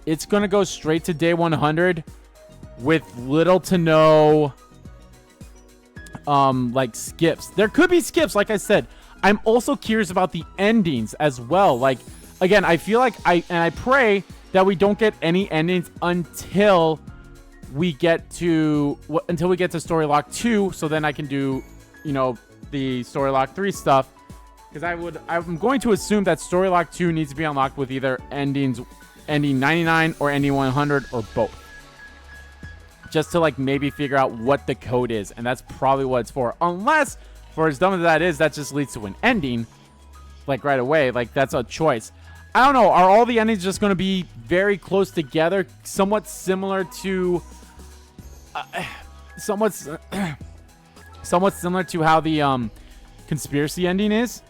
it's going to go straight to day 100 with little to no, like, skips. There could be skips, like I said. I'm also curious about the endings as well. Like, again, I feel like I pray that we don't get any endings until we get to story lock 2, so then I can do, you know, the story lock 3 stuff, because I'm going to assume that story lock 2 needs to be unlocked with either ending 99 or ending 100 or both, just to, like, maybe figure out what the code is, and that's probably what it's for. Unless, for as dumb as that is, that just leads to an ending, like, right away. Like, that's a choice. I don't know. Are all the endings just going to be very close together, somewhat similar to somewhat similar to how the conspiracy ending is?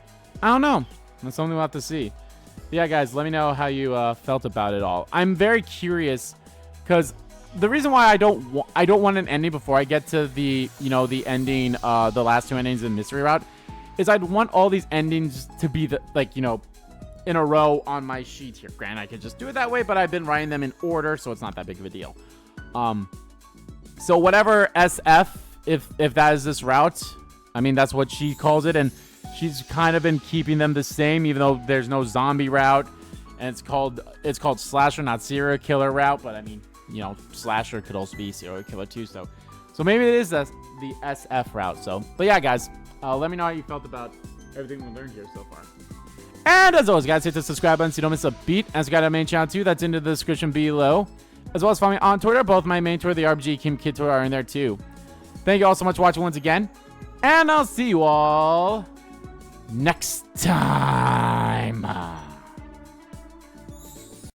I don't know. That's something we'll have to see. But yeah, guys, let me know how you felt about it all. I'm very curious, because the reason why I don't want an ending before I get to the, you know, the ending, the last 2 endings in Mystery Route, is I'd want all these endings to be the, like, you know, in a row on my sheet here. Granted, I could just do it that way, but I've been writing them in order, so it's not that big of a deal. So whatever SF, if that is this route, I mean, that's what she calls it, and she's kind of been keeping them the same, even though there's no zombie route, and it's called slasher, not serial killer route. But I mean, you know, slasher could also be serial killer too. So maybe it is the SF route. So, but yeah, guys, let me know how you felt about everything we learned here so far. And as always, guys, hit the subscribe button so you don't miss a beat. And subscribe to our main channel too. That's in the description below. As well as follow me on Twitter. Both my main Twitter, the RPG Kim Kid Twitter, are in there too. Thank you all so much for watching once again. And I'll see you all next time.